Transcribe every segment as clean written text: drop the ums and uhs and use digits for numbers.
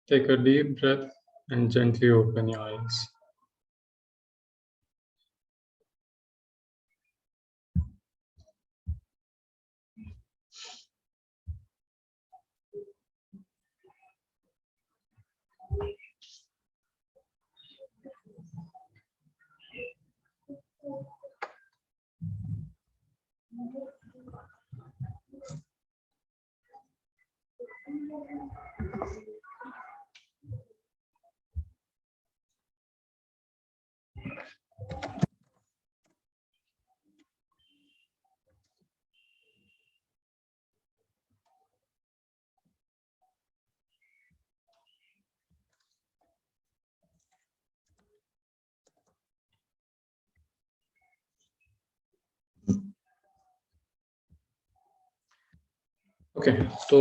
Take a deep breath and gently open your eyes. Okay तो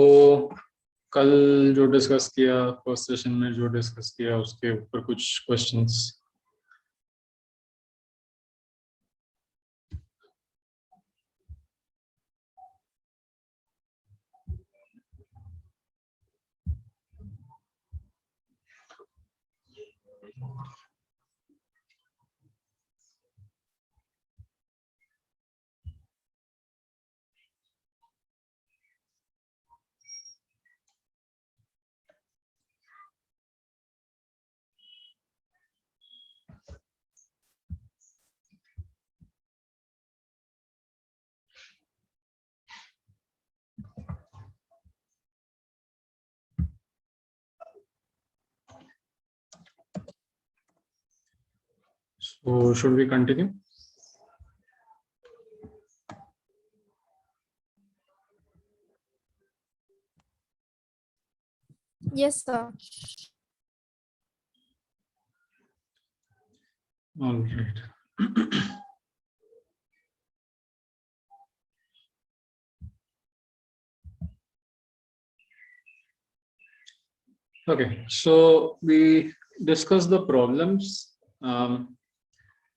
कल जो discuss किया फर्स्ट सेशन में जो डिस्कस किया उसके ऊपर कुछ questions So should we continue? Yes, sir. All right. Okay, so we discussed the problems,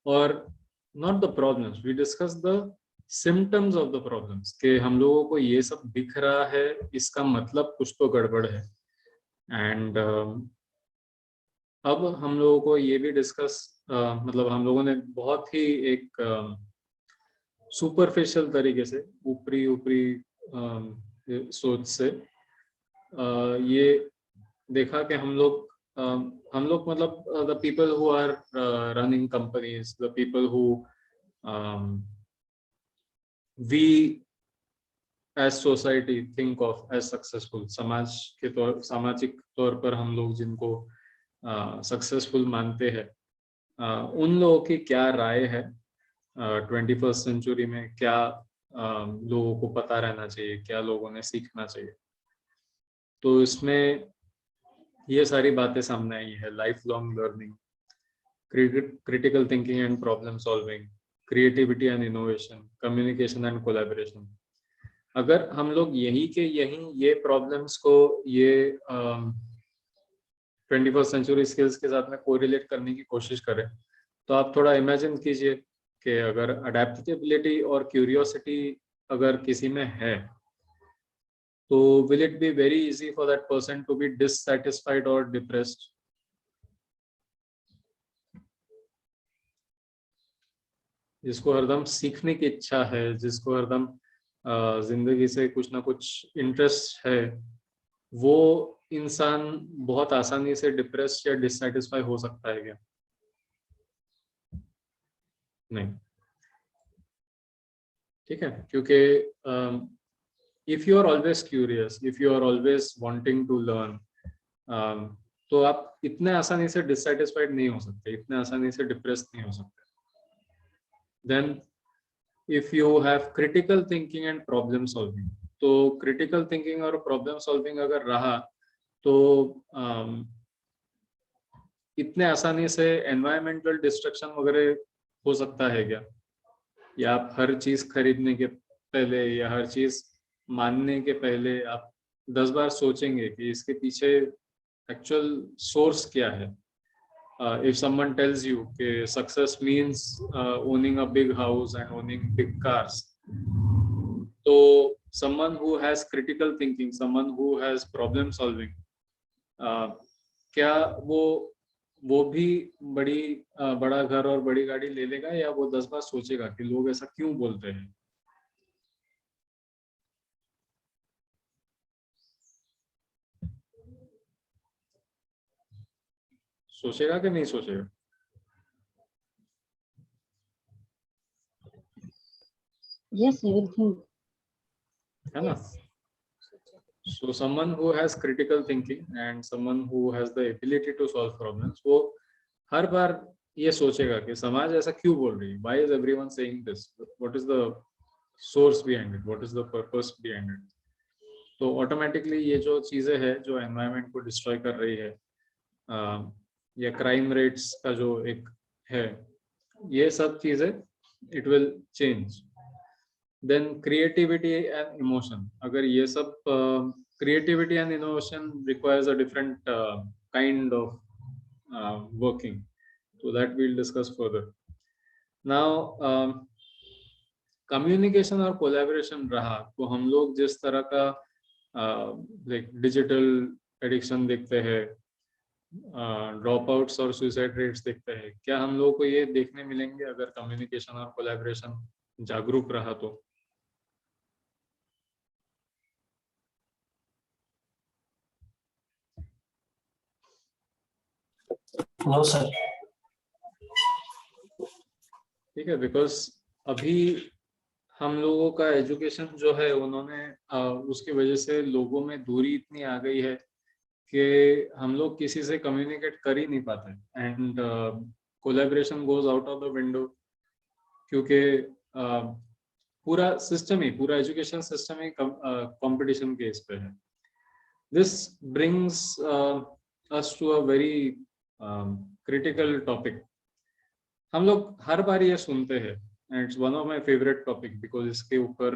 or not the problems, we discussed the symptoms of the problems कि हम लोगों को ये सब दिख रहा है, इसका मतलब कुछ तो गड़बड़ है. एंड अब हम लोगों को ये भी डिस्कस मतलब हम लोगों ने बहुत ही एक सुपरफिशियल तरीके से ऊपरी सोच से ये देखा कि हम लोग मतलब the people who are running companies, the people who we as society think of as successful, सामाजिक तौर पर हम लोग जिनको सक्सेसफुल मानते हैं, उन लोगों की क्या राय है 21st सेंचुरी में, क्या लोगों को पता रहना चाहिए, क्या लोगों ने सीखना चाहिए. तो इसमें ये सारी बातें सामने आई है. Life long learning, critical thinking and problem solving, creativity and innovation, communication and collaboration. अगर हम लोग ये प्रॉब्लम्स को ये 21st सेंचुरी स्किल्स के साथ में कोरिलेट करने की कोशिश करें, तो आप थोड़ा इमेजिन कीजिए कि अगर अडेप्टेबिलिटी और क्यूरियोसिटी अगर किसी में है, तो will it be very easy for that person to be dissatisfied or depressed? जिसको हरदम सीखने की इच्छा है, जिसको हरदम जिंदगी से कुछ ना कुछ इंटरेस्ट है, वो इंसान बहुत आसानी से डिप्रेस्ड या डिससैटिस्फाई हो सकता है क्या? नहीं. ठीक है, क्योंकि if you are always curious, if you are always wanting to learn, तो आप इतने आसानी से डिससैटिस्फाइड नहीं हो सकते, इतने आसानी से डिप्रेस्ड नहीं हो सकते. Then if you have critical thinking and problem solving, तो critical thinking और problem solving अगर रहा, तो इतने आसानी से environmental destruction वगैरह हो सकता है क्या? या आप हर चीज खरीदने के पहले या हर चीज मानने के पहले आप 10 बार सोचेंगे कि इसके पीछे एक्चुअल सोर्स क्या है? If someone tells you that success means owning a big house and owning big cars, so someone who has critical thinking, someone who has problem solving, क्या वो भी बड़ा घर और बड़ी गाड़ी ले लेगा, या वो 10 बार सोचेगा कि लोग ऐसा क्यों बोलते हैं? सोचेगा कि नहीं सोचेगा? Yes, he will think. है ना? So someone who has critical thinking and someone who has the ability to solve problems, वो हर बार ये सोचेगा कि समाज ऐसा क्यों बोल रही है? Why is everyone saying this? What is the source behind it? What is the purpose behind it? तो ऑटोमेटिकली ये जो चीजें हैं जो एनवायरनमेंट को डिस्ट्रॉय कर रही है, या क्राइम रेट्स का जो एक है, ये सब चीजें it will change. Then creativity and emotion, अगर ये सब creativity and innovation requires a different kind of working, so that we'll discuss further. Now communication और कोलैबोरेशन रहा, तो हम लोग जिस तरह का लाइक डिजिटल एडिक्शन देखते हैं, ड्रॉप आउट्स और सुसाइड रेट्स देखते हैं, क्या हम लोगों को ये देखने मिलेंगे अगर कम्युनिकेशन और कोलैबोरेशन जागरूक रहा तो? No sir. ठीक है, बिकॉज अभी हम लोगों का एजुकेशन जो है, उन्होंने उसकी वजह से लोगों में दूरी इतनी आ गई है कि हम लोग किसी से कम्युनिकेट कर ही नहीं पाते. And collaboration goes out of the window, क्योंकि पूरा सिस्टम ही, पूरा एजुकेशन सिस्टम ही कंपटीशन के इस पे है. This brings us to a very critical topic. हम लोग हर बार ये सुनते हैं, and it's one of my favourite topic because इसके ऊपर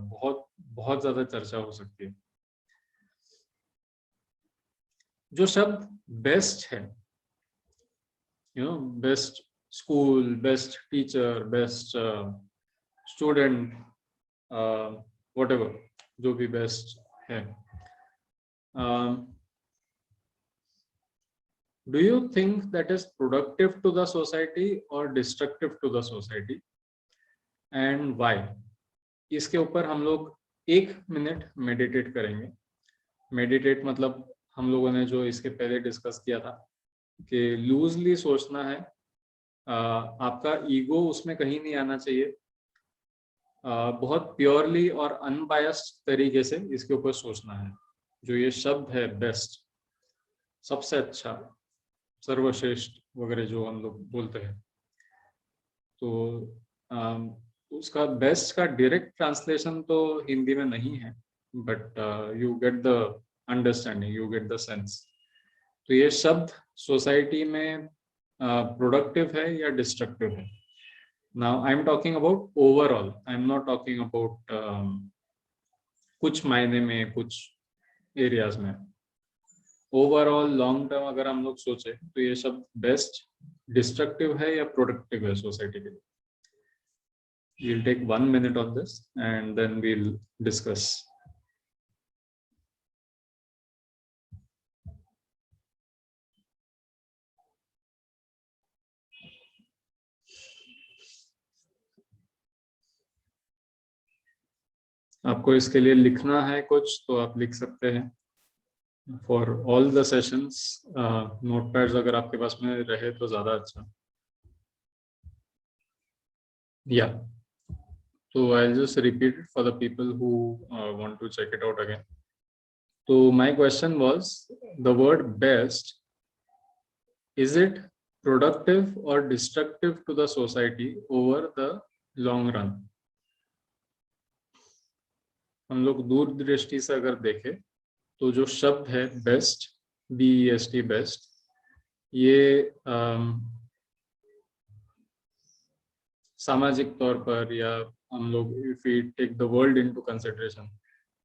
बहुत बहुत ज्यादा चर्चा हो सकती है. जो शब्द बेस्ट है, you know, best school, best teacher, best student, whatever, जो भी बेस्ट है, do you think that is productive to the society or destructive to the society, and why? इसके ऊपर हम लोग 1 मिनट मेडिटेट करेंगे. मेडिटेट मतलब हम लोगों ने जो इसके पहले डिस्कस किया था कि लूजली सोचना है, आपका ईगो उसमें कहीं नहीं आना चाहिए. बहुत प्योरली और अनबायस्ड तरीके से इसके ऊपर सोचना है. जो ये शब्द है बेस्ट, सबसे अच्छा, सर्वश्रेष्ठ वगैरह जो हम लोग बोलते हैं, तो उसका बेस्ट का डायरेक्ट ट्रांसलेशन तो हिंदी में नहीं है, but you get the understanding, you get the sense. तो ये शब्द सोसाइटी में प्रोडक्टिव है या डिस्ट्रक्टिव है. Now I am talking about overall, I am not talking about कुछ मायने में, कुछ एरियाज में. ओवरऑल लॉन्ग टर्म अगर हम लोग सोचे तो ये शब्द बेस्ट डिस्ट्रक्टिव है या प्रोडक्टिव है सोसाइटी के लिए. We'll take 1 minute on this and then we'll discuss. आपको इसके लिए लिखना है कुछ तो आप लिख सकते हैं. फॉर ऑल द सेशंस नोटपैड्स अगर आपके पास में रहे तो ज्यादा अच्छा. या so I'll just repeat it for the people who want to check it out again. So my question was, the word best, is it productive or destructive to the society over the long run? हम लोग दूर दृष्टि से अगर देखें तो जो शब्द है बेस्ट, BEST बेस्ट, ये सामाजिक तौर पर या हम लोग if we take the world into consideration,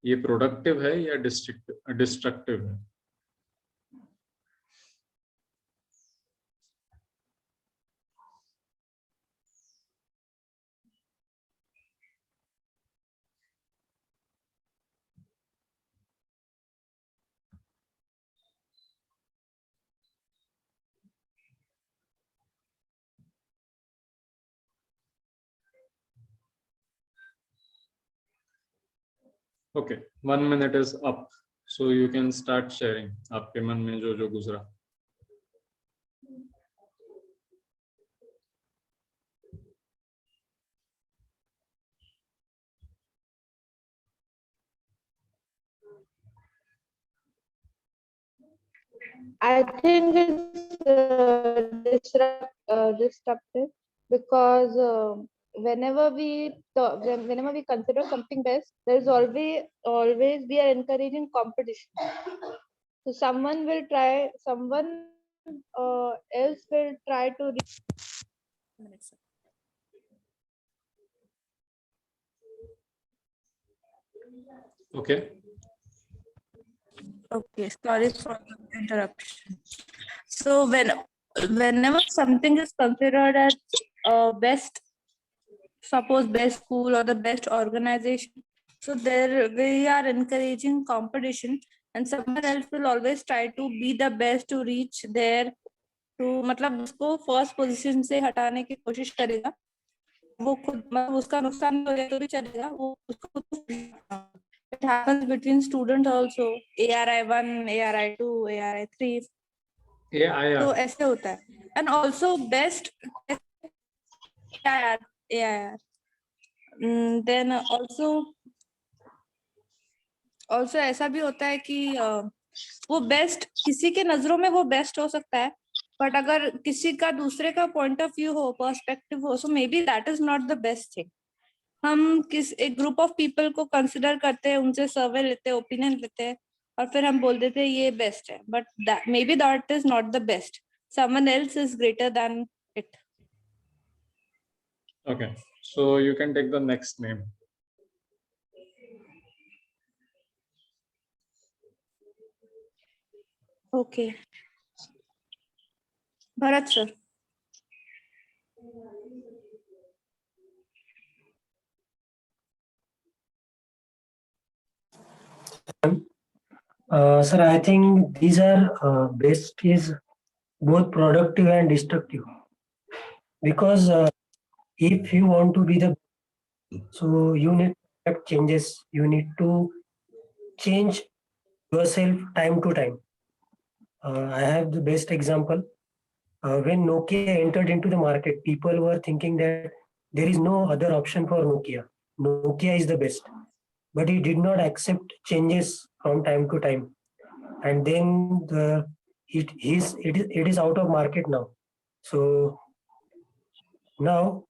ये प्रोडक्टिव है या डिस्ट्रक्टिव है. Okay, 1 minute is up, so you can start sharing आपके मन में जो जो गुजरा. I think it's disruptive because whenever we consider something best, there is always we are encouraging competition. So someone else will try to. Okay. Okay, sorry for the interruption. So whenever something is considered as best, suppose best school or the best organization, so there we are encouraging competition, and someone else will always try to be the best to reach there, to मतलब उसको first position से हटाने की कोशिश करेगा. वो खुद मतलब उसका नुकसान हो जाए तो भी चलेगा, वो उसको. It happens between students also. ARI1, ARI2, ARI3. AIR. तो ऐसे होता है. And also best AIR. Then also ऐसा भी होता है कि वो बेस्ट किसी के नजरों में वो बेस्ट हो सकता है, बट अगर किसी का दूसरे का पॉइंट ऑफ व्यू हो, पर्सपेक्टिव हो, so maybe that is not the best thing. हम एक ग्रुप ऑफ पीपल को कंसिडर करते हैं, उनसे सर्वे लेते हैं, ओपिनियन लेते हैं, और फिर हम बोल देते हैं ये बेस्ट है, but may be that is not the best. Someone else is greater than it. Okay, so you can take the next name. Okay, Bharat sir. Sir, I think these are best is both productive and destructive. Because if you want to be the, so you need to accept changes. You need to change yourself time to time. I have the best example. When Nokia entered into the market, people were thinking that there is no other option for Nokia. Nokia is the best. But he did not accept changes from time to time. And then it is out of market now. So now,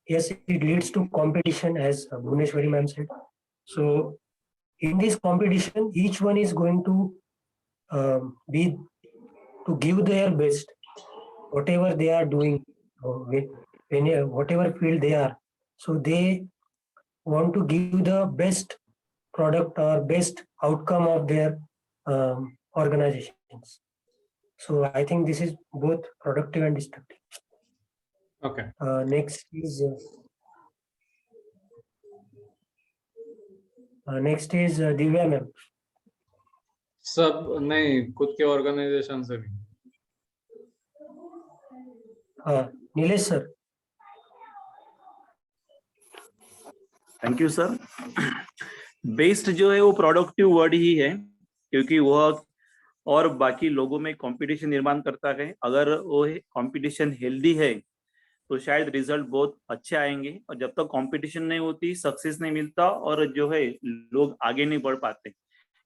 yes, it leads to competition, as Bhuneshwari ma'am said. So in this competition, each one is going to be to give their best, whatever they are doing, whatever field they are. So they want to give the best product or best outcome of their organizations. So I think this is both productive and destructive. Okay. Next is Divya ma'am. सब नहीं, खुद के organisation से भी. Nilesh sir. Thank you sir. Best जो है वो productive word ही है, क्योंकि वह और बाकी लोगों में कंपटीशन निर्माण करता है. अगर वो कंपटीशन हेल्दी है तो शायद रिजल्ट बहुत अच्छे आएंगे, और जब तक कंपटीशन नहीं होती सक्सेस नहीं मिलता और जो है लोग आगे नहीं बढ़ पाते.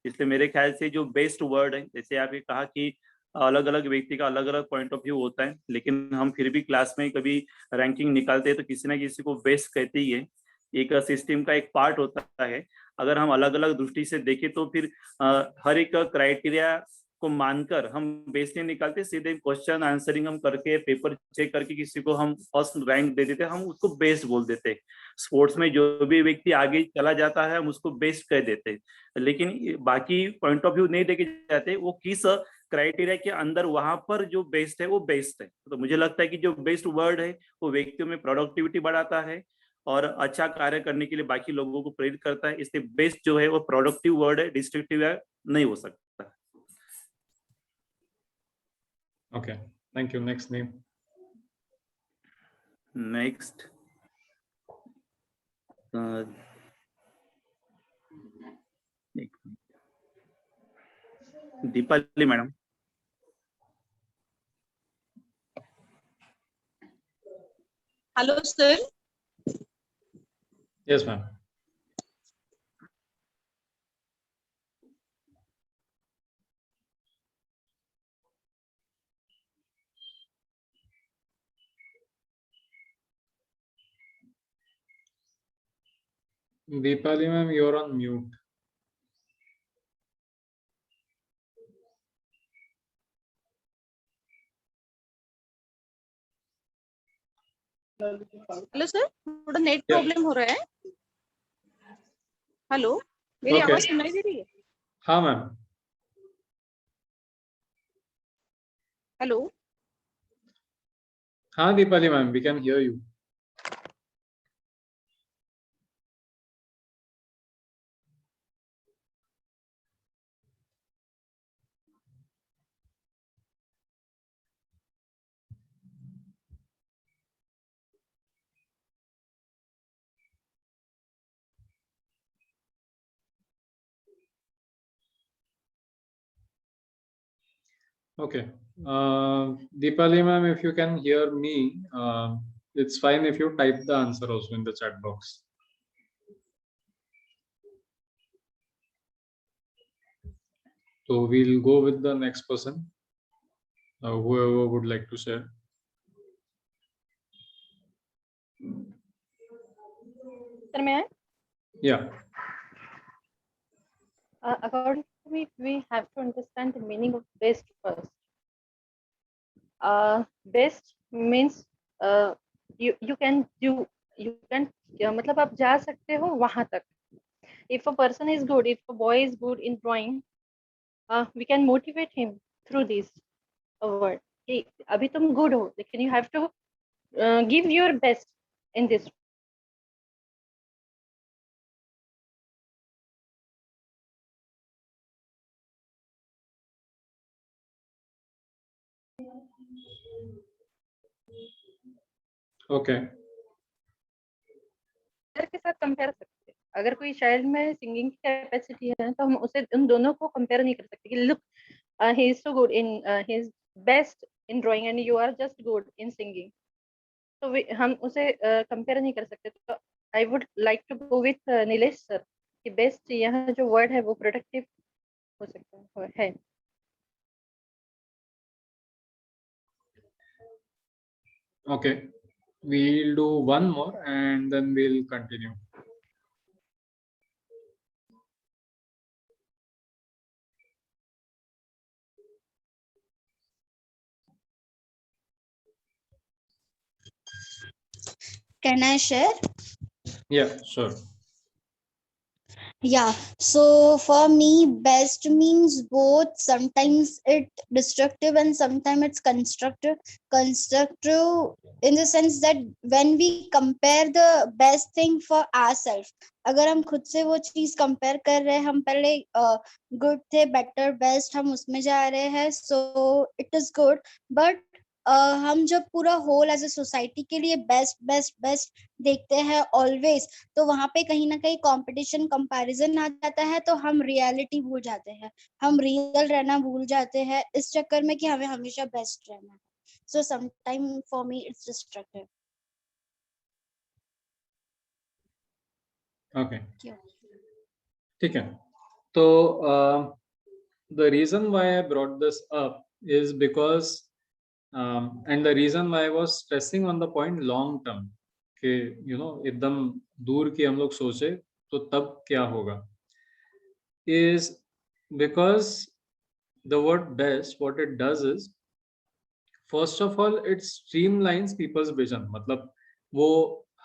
इसलिए मेरे ख्याल से जो बेस्ट वर्ड है, जैसे आपने कहा कि अलग अलग व्यक्ति का अलग अलग पॉइंट ऑफ व्यू होता है, लेकिन हम फिर भी क्लास में कभी रैंकिंग निकालते हैं तो किसी ना किसी को बेस्ट कहते ही है. एक सिस्टम का एक पार्ट होता है. अगर हम अलग अलग दृष्टि से देखें तो फिर हर एक क्राइटेरिया को मानकर हम बेस्ट नहीं निकालते, सीधे क्वेश्चन आंसरिंग हम करके पेपर चेक करके किसी को हम फर्स्ट रैंक दे देते, हम उसको बेस्ट बोल देते. स्पोर्ट्स में जो भी व्यक्ति आगे चला जाता है हम उसको बेस्ट कह देते, लेकिन बाकी पॉइंट ऑफ व्यू नहीं देखे जाते वो किस क्राइटेरिया के अंदर वहां पर जो बेस्ट है वो बेस्ट है. तो मुझे लगता है कि जो बेस्ट वर्ड है वो व्यक्तियों में प्रोडक्टिविटी बढ़ाता है और अच्छा कार्य करने के लिए बाकी लोगों को प्रेरित करता है. इसलिए बेस्ट जो है वो प्रोडक्टिव वर्ड है, डिस्ट्रक्टिव नहीं हो सकता. Okay, thank you. Next name. Next Deepali madam. Hello sir. Yes, ma'am. Deepali ma'am, you're on mute. Hello sir, थोड़ा नेट प्रॉब्लम हो रहा है. हेलो, मेरी Okay. आवाज सुनाई दे रही है? हाँ मैम. हेलो. हाँ Deepali ma'am, we can hear you. Okay. Deepali ma'am, if you can hear me, it's fine if you type the answer also in the chat box. So we'll go with the next person. Whoever would like to share. Sir, may I? Yeah. According to me, we have to understand the meaning of best first. Best means you can do, you can मतलब आप जा सकते हो वहां तक. If a person is good, if a boy is good in drawing, we can motivate him through this word. कि अभी तुम good हो, लेकिन you have to give your best in this. Okay. के साथ कंपेयर सकते हैं. अगर कोई चाइल्ड में सिंगिंग की कैपेसिटी है तो हम उसे उन दोनों को कंपेयर नहीं कर सकते कि look he is so good in he is best in drawing and you are just good in singing. तो हम उसे कंपेयर नहीं कर सकते. तो I would like to go with Nilesh sir कि बेस्ट यहाँ जो वर्ड है वो प्रोडक्टिव हो सकता है. Okay. We'll do one more and then we'll continue. Can I share? Yeah, sure. Yeah, so for me, best means both. Sometimes it's destructive and sometimes it's constructive. Constructive in the sense that when we compare the best thing for ourselves, अगर हम खुद से वो चीज compare कर रहे हैं, हम पहले गुड थे, बेटर, बेस्ट, हम उसमें जा रहे हैं, सो इट इज गुड. बट हम जब पूरा होल एज ए सोसाइटी के लिए बेस्ट बेस्ट बेस्ट देखते हैं ऑलवेज, तो वहां पे कहीं ना कहीं कंपटीशन कंपैरिजन आ जाता है, तो हम रियलिटी भूल जाते हैं, हम रियल रहना भूल जाते हैं इस चक्कर में कि हमें हमेशा बेस्ट रहना है. So sometime for me it's destructive. Okay. ठीक है. तो the reason why I brought this up is because and the reason why I was stressing on the point long term कि you know एकदम दूर की हम लोग सोचे तो तब क्या होगा, is because the word best what it does is first of all it streamlines people's vision. मतलब वो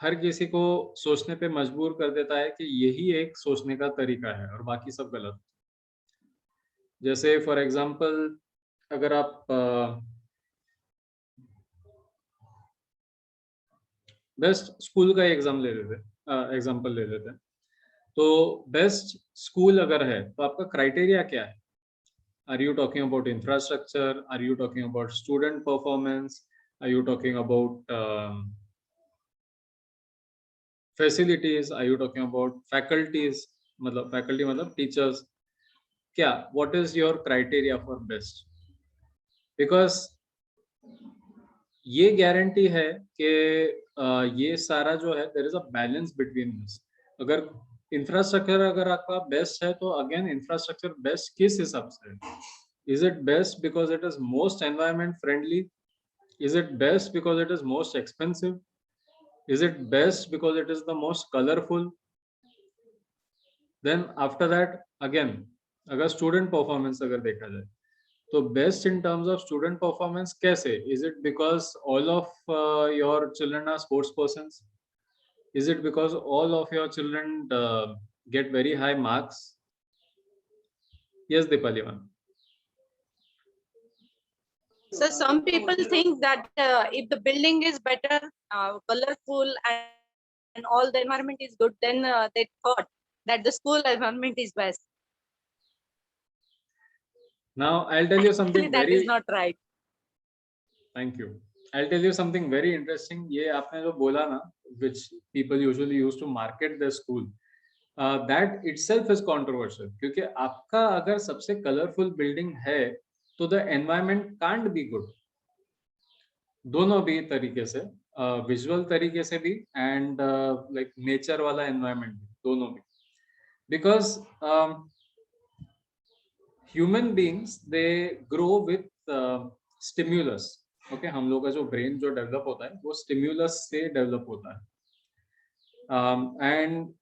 हर किसी को सोचने पे मजबूर कर देता है कि यही एक सोचने का तरीका है और बाकी सब गलत. जैसे फॉर एग्जांपल अगर आप बेस्ट स्कूल का एग्जाम ले लेते एग्जांपल ले लेते हैं, तो बेस्ट स्कूल अगर है तो आपका क्राइटेरिया क्या है? Are you talking about infrastructure, are you talking about student performance, are you talking about facilities, are you talking about faculties, मतलब फैकल्टी मतलब टीचर्स, क्या what is your criteria for best? Because ये guarantee है कि ये सारा जो है there is a balance between this. अगर इंफ्रास्ट्रक्चर अगर आपका बेस्ट है तो अगेन इंफ्रास्ट्रक्चर बेस्ट किस हिसाब से है? Is it best because it is most environment friendly? Is it best because it is most expensive? Is it best because it is the most colourful? Then after that again अगर student performance अगर देखा जाए तो best in terms of student performance कैसे? Is it because all of your children are sports persons? Is it because all of your children get very high marks? Yes, Dipali ma'am. So some people think that if the building is better, colorful, and all the environment is good, then they thought that the school environment is best. Now I'll tell you something Actually, that very. is not right. Thank you. I'll tell you something very interesting. ये आपने जो बोला ना, which people usually use to market their school, that itself is controversial. क्योंकि आपका अगर सबसे colorful building है, तो the environment can't be good. दोनों भी तरीके से, visual तरीके से भी and like nature वाला environment भी, दोनों भी. Because human beings they grow with stimulus. Okay, हम लोग का जो ब्रेन जो डेवलप होता है वो स्टिम्युलस से डेवलप होता है. And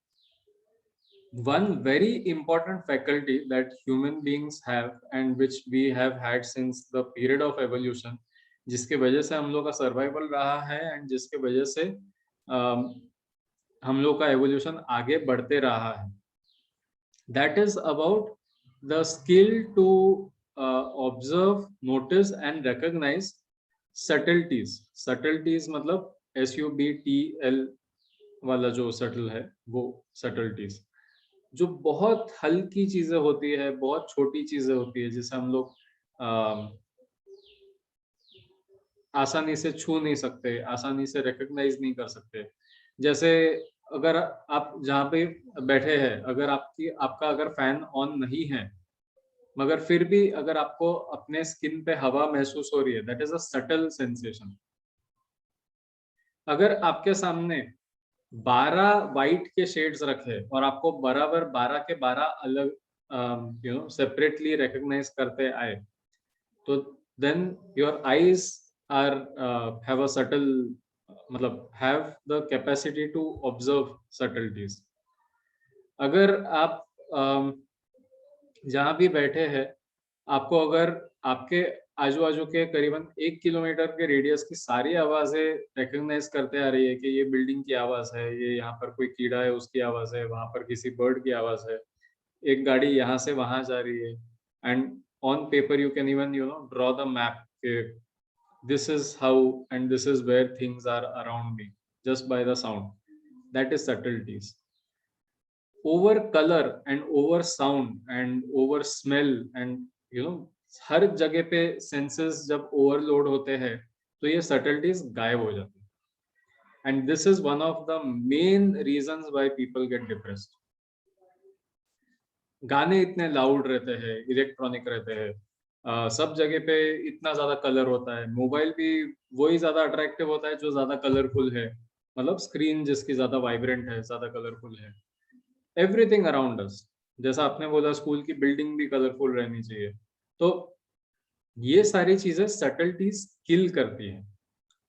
one very important faculty that human beings have and which we have had since the period of evolution, जिसके वजह से हम लोग का सर्वाइवल रहा है एंड जिसके वजह से हम लोग का एवोल्यूशन आगे बढ़ते रहा है, that is about the skill to observe, notice and recognize subtleties. Subtleties मतलब SUBTL वाला जो subtle है वो subtleties, जो बहुत हल्की चीजें होती है, बहुत छोटी चीजें होती है जिसे हम लोग आसानी से छू नहीं सकते, आसानी से रिकॉग्नाइज नहीं कर सकते. जैसे अगर आप जहाँ पे बैठे हैं, अगर आपका अगर फैन ऑन नहीं है मगर फिर भी अगर आपको अपने स्किन पे हवा महसूस हो रही है, that is a subtle sensation. अगर आपके सामने 12 वाइट के शेड्स रखे और आपको बराबर 12 के 12 अलग सेपरेटली रिकॉग्नाइज करते आए, तो then your eyes are have a subtle, मतलब have the capacity to observe subtleties. अगर आप जहाँ भी बैठे हैं, आपको अगर आपके आजू बाजू के करीबन 1 किलोमीटर के रेडियस की सारी आवाजें रिकॉग्नाइज करते आ रही है कि ये बिल्डिंग की आवाज है, ये यहाँ पर कोई कीड़ा है उसकी आवाज है, वहां पर किसी बर्ड की आवाज है, एक गाड़ी यहाँ से वहां जा रही है, and on paper you can even draw the map के this is how and this is where things are around me just by the sound. That is subtleties. Over color and over sound and over smell and हर जगह पे senses जब overload होते हैं तो ये subtleties गायब हो जाती है. And this is one of the main reasons why people get depressed. गाने इतने लाउड रहते हैं, इलेक्ट्रॉनिक रहते हैं, सब जगह पे इतना ज्यादा कलर होता है, मोबाइल भी वही ज्यादा अट्रैक्टिव होता है जो ज्यादा कलरफुल है, मतलब स्क्रीन जिसकी ज्यादा वाइब्रेंट है, ज्यादा कलरफुल है. एवरीथिंग अराउंड अस, जैसा आपने बोला स्कूल की बिल्डिंग भी कलरफुल रहनी चाहिए, तो ये सारी चीजें सटलिटीज किल करती है.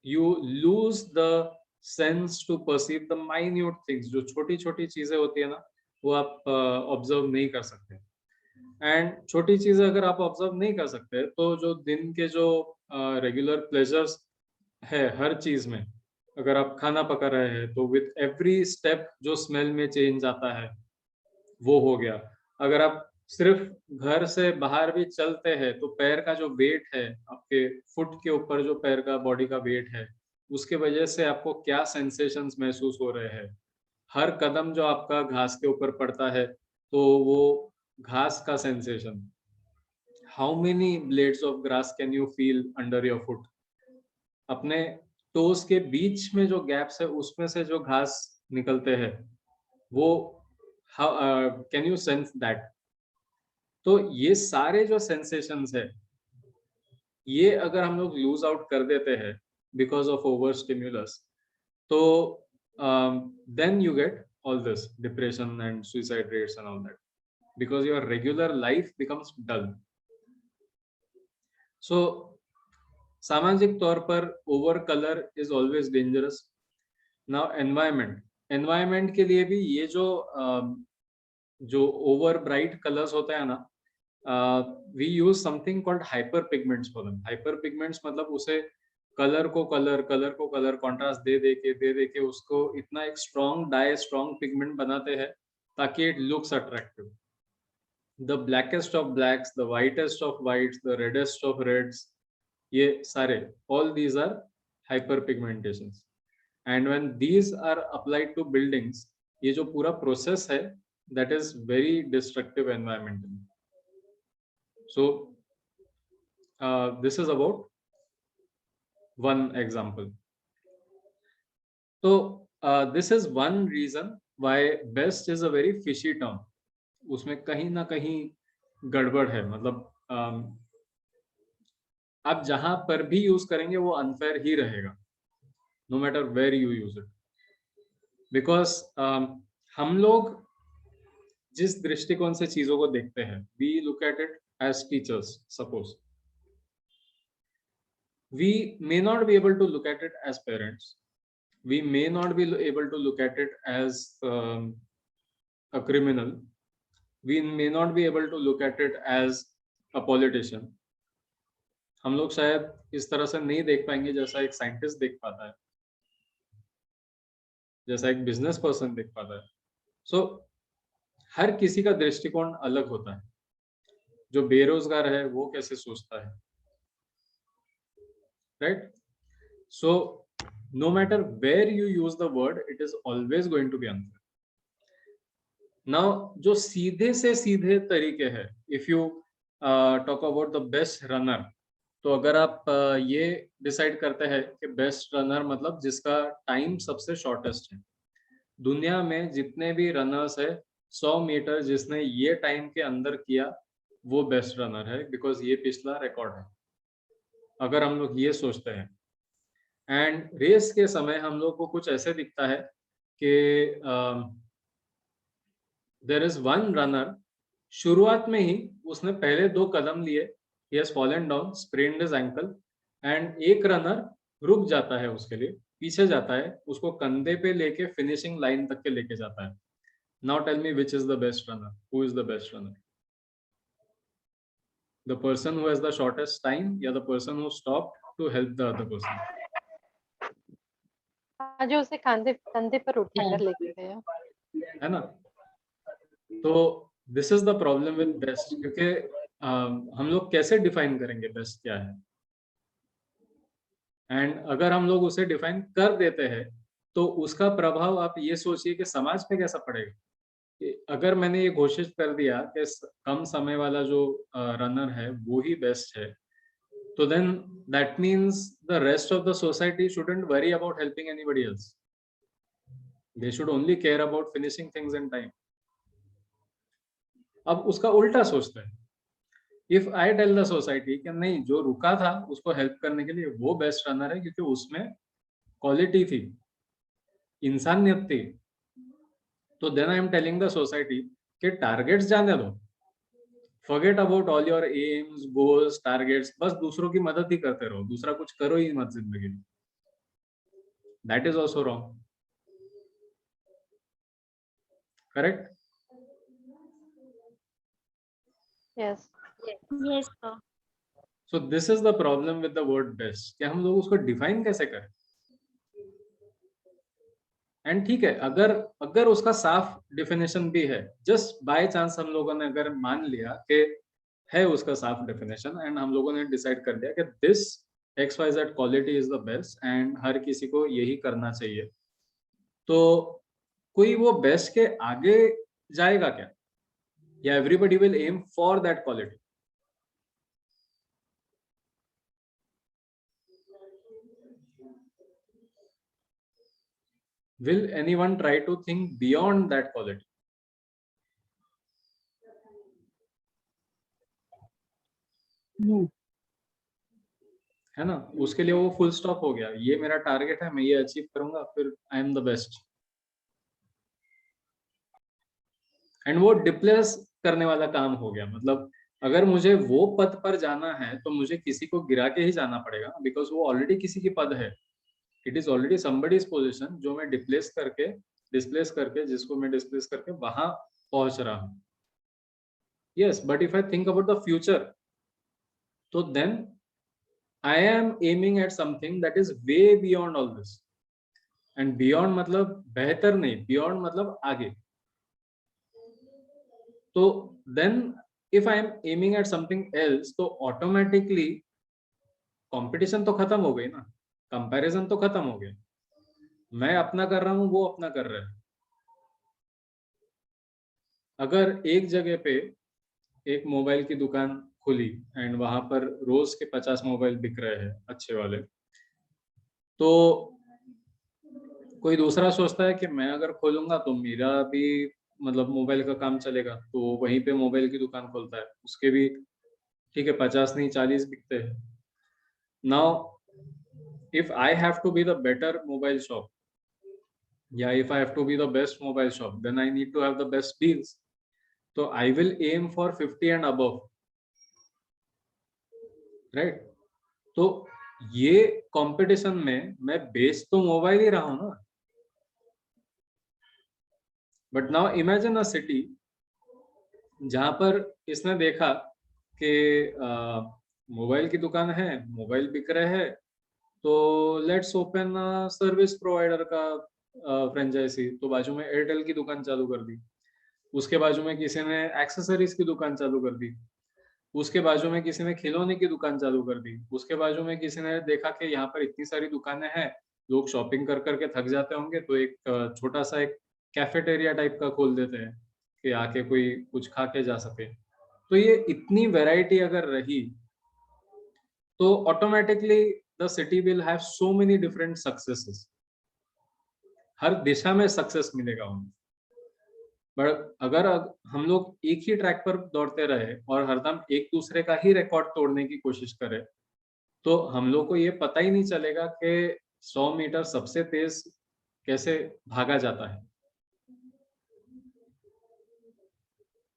You lose the sense to perceive the minute things. जो छोटी छोटी चीजें होती है ना, वो आप ऑब्जर्व नहीं कर सकते. एंड छोटी चीजें अगर आप ऑब्जर्व नहीं कर सकते तो जो दिन के जो रेगुलर प्लेजर्स है हर चीज में, अगर आप खाना पका रहे हैं तो विद एवरी स्टेप जो स्मेल में चेंज आता है वो हो गया. अगर आप सिर्फ घर से बाहर भी चलते हैं तो पैर का जो वेट है, आपके फुट के ऊपर जो पैर का बॉडी का वेट है, उसके वजह से आपको क्या सेंसेशंस महसूस हो रहे हैं. हर कदम जो आपका घास के ऊपर पड़ता है तो वो घास का sensation. How many blades of grass can you feel under your foot. अपने टोस के बीच में जो गैप्स है उसमें से जो घास निकलते हैं वो कैन यू सेंस दैट. तो ये सारे जो सेंसेशंस है, ये अगर हम लोग लूज आउट कर देते हैं बिकॉज ऑफ ओवर स्टिम्युलस, तो then you get all this depression and suicide rates and all that, because your regular life becomes dull. So सामाजिक तौर पर over colour is always dangerous. Now environment के लिए भी ये जो ओवर ब्राइट कलर्स होते हैं ना, we use something called hyper pigments for them. Hyper pigments मतलब उसे कलर को कलर कॉन्ट्रास्ट दे के उसको इतना एक स्ट्रॉन्ग पिगमेंट बनाते हैं ताकि it looks attractive. The blackest of blacks, the whitest of whites, the reddest of reds, ये सारे all these are hyper pigmentations. And when these are applied to buildings, ये जो पूरा प्रोसेस है that is very destructive environmentally. So this is about one example. So this is one reason why best is a very fishy term. उसमें कहीं ना कहीं गड़बड़ है, मतलब आप जहां पर भी यूज करेंगे वो अनफेयर ही रहेगा, no matter where you use it. Because हम लोग जिस दृष्टिकोण से चीजों को देखते हैं, we look at it as teachers. Suppose we may not be able to look at it as parents. We may not be able to look at it as a criminal. We may not be able to look at it as a politician. हम लोग शायद इस तरह से नहीं देख पाएंगे जैसा एक साइंटिस्ट देख पाता है, जैसा एक बिजनेस पर्सन देख पाता है. सो हर किसी का दृष्टिकोण अलग होता है. जो बेरोजगार है वो कैसे सोचता है, right? So no matter where you use the word, it is always going to be unfair. Now, जो सीधे से सीधे तरीके हैं, if you talk about the best runner, तो अगर आप ये डिसाइड करते हैं कि बेस्ट रनर मतलब जिसका टाइम सबसे शॉर्टेस्ट है, दुनिया में जितने भी रनर्स है 100 मीटर जिसने ये टाइम के अंदर किया वो बेस्ट रनर है, बिकॉज ये पिछला रिकॉर्ड है. अगर हम लोग ये सोचते हैं, एंड रेस के समय हम लोग को कुछ ऐसे दिखता है कि देयर इज वन रनर, शुरुआत में ही उसने पहले 2 कदम लिए, he has fallen down, sprained his ankle, and एक रनर रुक जाता है, उसके लिए पीछे जाता है, उसको कंधे पे लेके फिनिशिंग लाइन तक के लेके जाता है. Now tell me which is the best runner, who is the best runner? The person who has the shortest time या the person who stopped to help the other person? जो उसे कंधे पर उठाकर लेके गया, है ना? तो this is the problem with best, क्योंकि हम लोग कैसे डिफाइन करेंगे बेस्ट क्या है? एंड अगर हम लोग उसे डिफाइन कर देते हैं तो उसका प्रभाव आप ये सोचिए कि समाज पे कैसा पड़ेगा. कि अगर मैंने ये घोषित कर दिया कि कम समय वाला जो रनर है वो ही बेस्ट है, तो then that means the rest of the society shouldn't worry about helping anybody else. They should only care about finishing things in time. अब उसका उल्टा सोचते हैं. If I tell the society कि नहीं, जो रुका था उसको हेल्प करने के लिए वो बेस्ट रनर है क्योंकि उसमें क्वालिटी थी, इंसानियत थी, तो then I am telling the society कि टारगेट्स जाने दो, forget about all your aims, goals, targets, बस दूसरों की मदद ही करते रहो, दूसरा कुछ करो ही मत जिंदगी में. That is also wrong. Correct? yes. Yes, sir. So this is the problem with the word best, कि हम लोग उसको डिफाइन कैसे करें. एंड ठीक है, अगर उसका साफ डेफिनेशन भी है, जस्ट बाय चांस हम लोगों ने अगर मान लिया कि है उसका साफ डेफिनेशन एंड हम लोगों ने डिसाइड कर दिया कि this XYZ quality is the best and हर किसी को यही करना चाहिए, तो कोई वो बेस्ट के आगे जाएगा क्या? या everybody will aim for that quality? Will anyone try to think beyond that quality? No. है ना? उसके लिए वो फुल स्टॉप हो गया, ये मेरा टारगेट है, मैं ये अचीव करूंगा, फिर I am the best. And वो डिप्लेस करने वाला काम हो गया. मतलब अगर मुझे वो पद पर जाना है तो मुझे किसी को गिरा के ही जाना पड़ेगा, बिकॉज वो ऑलरेडी किसी की पद है. It is already somebody's position जो मैं डिस्प्लेस करके जिसको मैं डिस्प्लेस करके वहां पहुंच रहा हूं. Yes, but if I think about the future, तो then I am aiming at something that is way beyond all this. And beyond मतलब बेहतर नहीं, बियॉन्ड मतलब आगे. तो then if I am aiming at something else, तो automatically competition तो खत्म हो गई ना, कंपैरिजन तो खत्म हो गया. मैं अपना कर रहा हूं, वो अपना कर रहा है. अगर एक जगह पे एक मोबाइल की दुकान खुली एंड वहां पर रोज के 50 मोबाइल बिक रहे हैं अच्छे वाले, तो कोई दूसरा सोचता है कि मैं अगर खोलूंगा तो मेरा भी मतलब मोबाइल का काम चलेगा, तो वहीं पे मोबाइल की दुकान खोलता है, उसके भी ठीक है 50 नहीं 40 बिकते हैं. Now if I have to be the better mobile shop, if I have to be the best mobile shop, then I need to have the best deals. So I will aim for 50 and above, right? So ये competition में मैं बेच तो mobile ही रहा हूं ना। But now imagine a city जहां पर इसने देखा कि मोबाइल की दुकान है, मोबाइल बिक रहे हैं, तो लेट्स ओपन सर्विस प्रोवाइडर का फ्रेंचाइजी। तो बाजू में एयरटेल की दुकान चालू कर दी, उसके बाजू में किसी ने एक्सेसरीज की दुकान चालू कर दी, उसके बाजू में किसी ने खिलौने की दुकान चालू कर दी, उसके बाजू में किसी ने देखा कि यहाँ पर इतनी सारी दुकानें हैं, लोग शॉपिंग कर करके थक जाते होंगे, तो एक छोटा सा एक कैफेटेरिया टाइप का खोल देते हैं कि आके कोई कुछ खा के जा सके। तो ये इतनी वैरायटी अगर रही तो automatically the city will have so many different successes, हर दिशा में सक्सेस मिलेगा उन्हें। बट अगर हम लोग एक ही ट्रैक पर दौड़ते रहे और हरदम एक दूसरे का ही रिकॉर्ड तोड़ने की कोशिश करें, तो हम लोग को ये पता ही नहीं चलेगा कि 100 मीटर सबसे तेज कैसे भागा जाता है।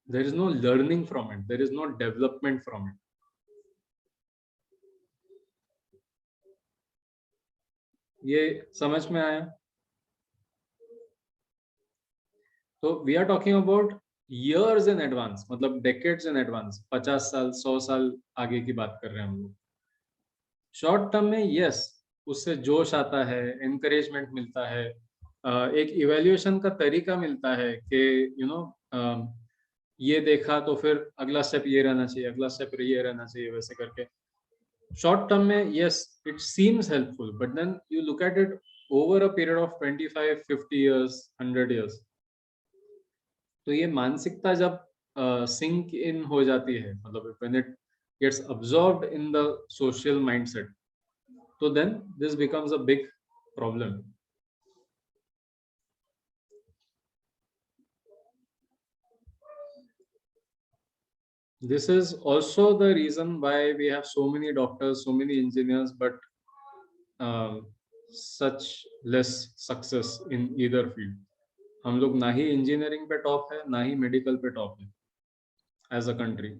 There is no learning from it, there is no development from it. ये समझ में आया? तो we are talking about years in advance, मतलब decades in advance, 50 साल 100 साल आगे की बात कर रहे हैं हम लोग। शॉर्ट टर्म में यस, उससे जोश आता है, एनकरेजमेंट मिलता है, एक इवेल्युएशन का तरीका मिलता है कि यू नो ये देखा तो फिर अगला स्टेप ये रहना चाहिए, अगला स्टेप ये रहना चाहिए, वैसे करके शॉर्ट टर्म में yes it seems helpful, but then you look at it over a period of 25, 50 years, 100 years, तो ये मानसिकता जब सिंक इन हो जाती है, मतलब when it gets absorbed in the social mindset, तो then this becomes a big problem. This is also the reason why we have so many doctors, so many engineers, but such less success in either field. हम लोग ना ही engineering पे top है, ना ही medical पे top है as a country.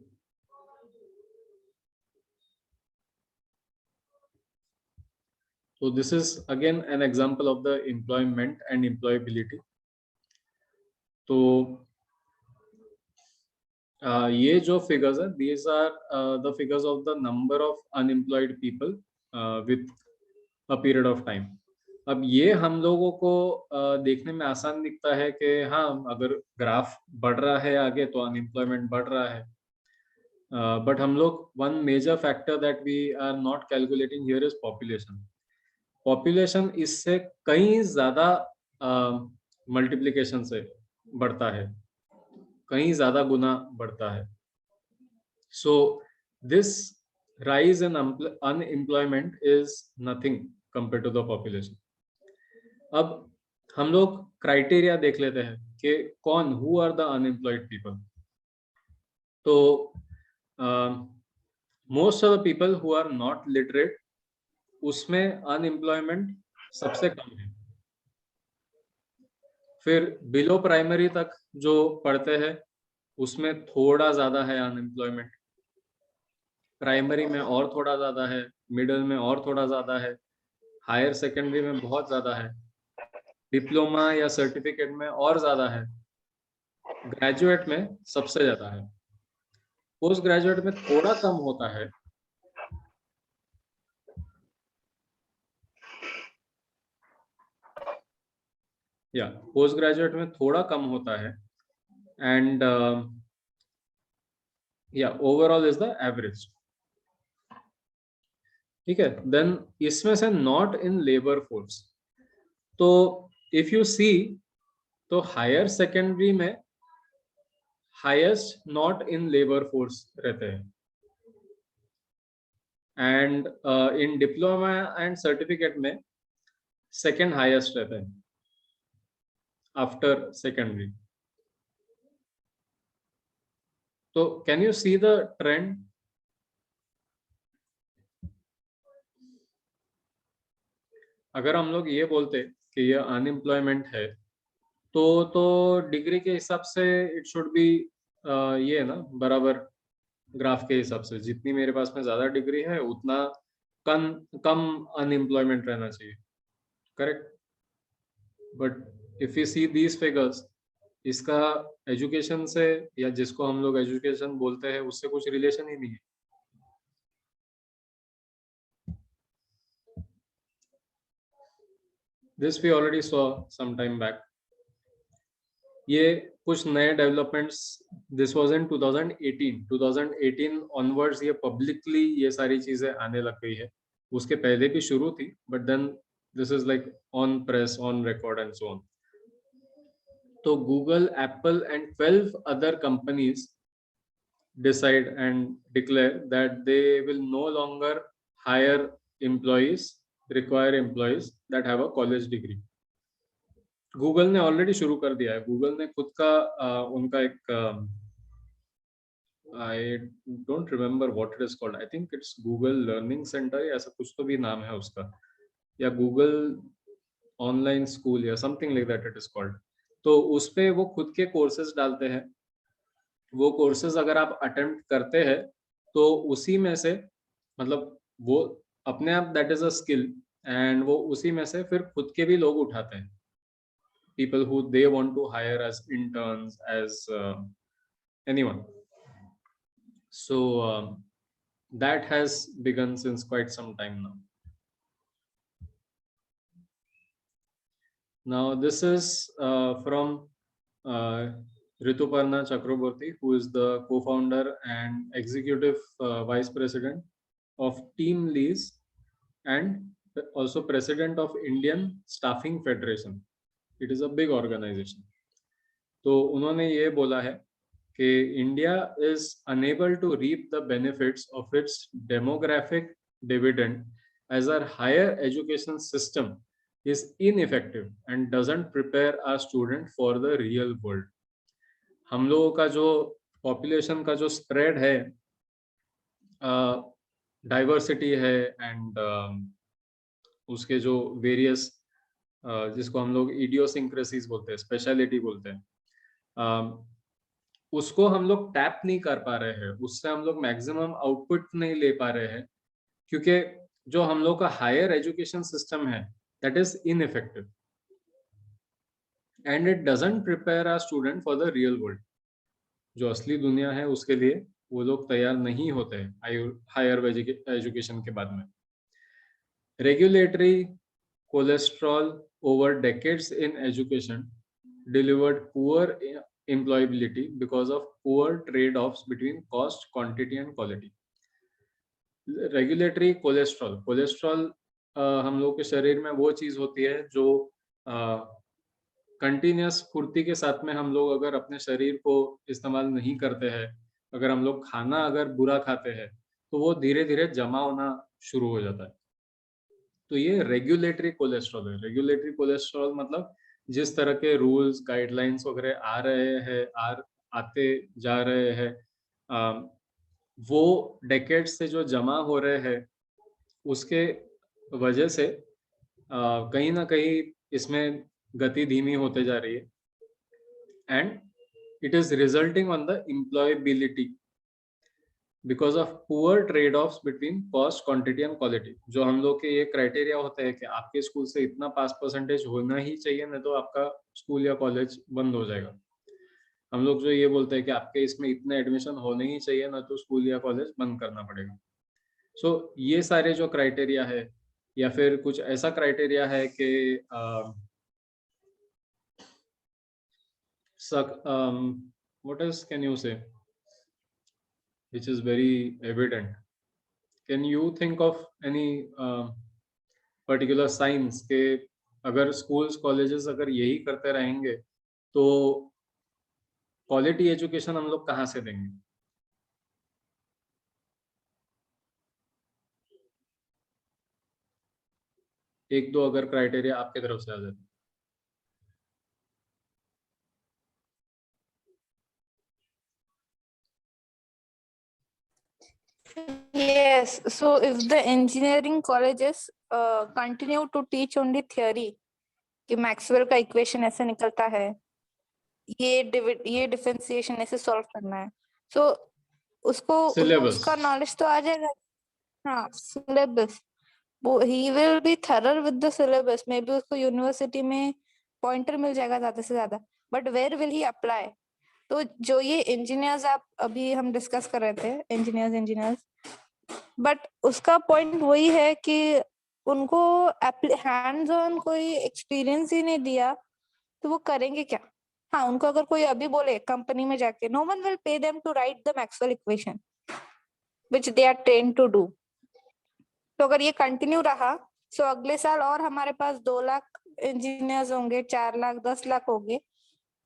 So this is again an example of the employment and employability. तो ये जो फिगर्स है, these are the figures of the number of unemployed people with a period of time. अब ये हम लोगों को देखने में आसान दिखता है कि हाँ, अगर ग्राफ बढ़ रहा है आगे तो अनएम्प्लॉयमेंट बढ़ रहा है, बट हम लोग one major factor that we are not calculating here is population. Population इससे कहीं ज्यादा मल्टीप्लिकेशन से बढ़ता है, कहीं ज्यादा गुना बढ़ता है। So this rise in unemployment is nothing compared to the population. अब हम लोग क्राइटेरिया देख लेते हैं कि कौन, who are the unemployed people. तो most of the people who are not literate, उसमें अनएम्प्लॉयमेंट सबसे कम है। फिर बिलो प्राइमरी तक जो पढ़ते हैं उसमें थोड़ा ज्यादा है अनएम्प्लॉयमेंट, प्राइमरी में और थोड़ा ज्यादा है, मिडिल में और थोड़ा ज्यादा है, हायर सेकेंडरी में बहुत ज्यादा है, डिप्लोमा या सर्टिफिकेट में और ज्यादा है, ग्रेजुएट में सबसे ज्यादा है, पोस्ट ग्रेजुएट में थोड़ा कम होता है, या पोस्ट ग्रेजुएट में थोड़ा कम होता है, एंड या ओवरऑल इज द एवरेज। ठीक है, देन इसमें से नॉट इन लेबर फोर्स, तो इफ यू सी तो हायर सेकेंडरी में highest not in labour force रहते हैं, and in diploma and certificate में सेकेंड हाईएस्ट रहते हैं आफ्टर सेकेंडरी। तो can you see the trend? अगर हम लोग ये बोलते कि ये अनएम्प्लॉयमेंट है, तो डिग्री के हिसाब से इट शुड बी ये ना बराबर, ग्राफ के हिसाब से जितनी मेरे पास में ज्यादा डिग्री है उतना कम अनएम्प्लॉयमेंट रहना चाहिए, correct? But if you see these figures, इसका एजुकेशन से या जिसको हम लोग एजुकेशन बोलते हैं उससे कुछ रिलेशन ही नहीं है। This we already saw some time back. ये कुछ नए developments, this was in 2018 onwards ये पब्लिकली ये सारी चीजें आने लग गई है। उसके पहले भी शुरू थी, but then this is like on press, on record and so on. तो Google, Apple and 12 other companies decide and declare that they will no longer require employees that have a college degree. Google ने already शुरू कर दिया है। Google ने खुद का उनका एक I don't remember what it is called, I think it's Google learning centre या ऐसा कुछ तो भी नाम है उसका, या गूगल ऑनलाइन स्कूल या something like that it is called. तो उस पे वो खुद के कोर्सेज डालते हैं। वो कोर्सेज अगर आप अटेम्प्ट करते हैं तो उसी में से, मतलब वो अपने आप that is a skill, and वो उसी में से फिर खुद के भी लोग उठाते हैं, people who they want to hire as interns, as anyone. So that has begun since quite some time now. Now this is from Rituparna Chakraborty, who is the co-founder and executive vice president of Team Lease and also president of Indian Staffing Federation. It is a big organization. तो उन्होंने ये बोला है कि India is unable to reap the benefits of its demographic dividend as our higher education system is ineffective and doesn't prepare our student for the real world. हम लोगों का जो population का जो spread है, diversity है, and उसके जो various जिसको हम लोग इडियोसिंक्रेसीज बोलते हैं, स्पेशलिटी बोलते हैं, उसको हम लोग टैप नहीं कर पा रहे हैं, उससे हम लोग मैक्सिमम आउटपुट नहीं ले पा रहे हैं, क्योंकि जो हम लोग का हायर एजुकेशन सिस्टम है that is ineffective and it doesn't prepare our student for the real world. जो असली दुनिया है उसके लिए वो लोग तैयार नहीं होते हैं हायर एजुकेशन के बाद में। Regulatory cholesterol over decades in education delivered poor employability because of poor trade-offs between cost, quantity and quality. Regulatory cholesterol हम लोग के शरीर में वो चीज होती है जो कंटिन्यूस फुर्ती के साथ में हम लोग अगर अपने शरीर को इस्तेमाल नहीं करते हैं, अगर हम लोग खाना अगर बुरा खाते हैं तो वो धीरे धीरे जमा होना शुरू हो जाता है। तो ये रेगुलेटरी कोलेस्ट्रॉल है। रेगुलेटरी कोलेस्ट्रॉल मतलब जिस तरह के रूल्स, गाइडलाइंस वगैरह आ रहे हैं, आते जा रहे हैं, वो डेकेड्स से जो जमा हो रहे हैं उसके वजह से कहीं ना कहीं इसमें गति धीमी होते जा रही है, and it is resulting on the employability because of poor trade-offs between cost, quantity and quality. जो हम लोग के ये क्राइटेरिया होता है कि आपके स्कूल से इतना पास परसेंटेज होना ही चाहिए, नहीं तो आपका स्कूल या कॉलेज बंद हो जाएगा। हम लोग जो ये बोलते हैं कि आपके इसमें इतने एडमिशन होने ही चाहिए, ना तो स्कूल या कॉलेज बंद करना पड़ेगा। सो ये सारे जो क्राइटेरिया है, या फिर कुछ ऐसा क्राइटेरिया है कि what else can you say which is very evident? Can you think of any particular signs के अगर schools, colleges अगर यही करते रहेंगे तो क्वालिटी एजुकेशन हम लोग कहाँ से देंगे? एक दो अगर क्राइटेरिया आपके तरफ से आ जाए। Yes, so if the engineering colleges continue to teach only theory कि मैक्सवेल का इक्वेशन ऐसे निकलता है, ये डिफरेंशिएशन ऐसे सॉल्व करना है, so उसको Syllabus. उसका नॉलेज तो आ जाएगा। हाँ, सिलेबस, वो he will be thorough with the syllabus, maybe उसको यूनिवर्सिटी में पॉइंटर मिल जाएगा ज्यादा से ज्यादा, but where will he apply? तो जो ये इंजीनियर्स आप अभी हम डिस्कस कर रहे थे, इंजीनियर्स, बट उसका पॉइंट वही है कि उनको हैंड्स ऑन कोई एक्सपीरियंस ही नहीं दिया, तो वो करेंगे क्या? हाँ, उनको अगर कोई अभी बोले कंपनी में जाके, no one will pay them to write the Maxwell equation which they are trained to do. तो अगर ये कंटिन्यू रहा, तो अगले साल और हमारे पास 2 लाख इंजीनियर्स होंगे, 4 लाख, 10 लाख होंगे,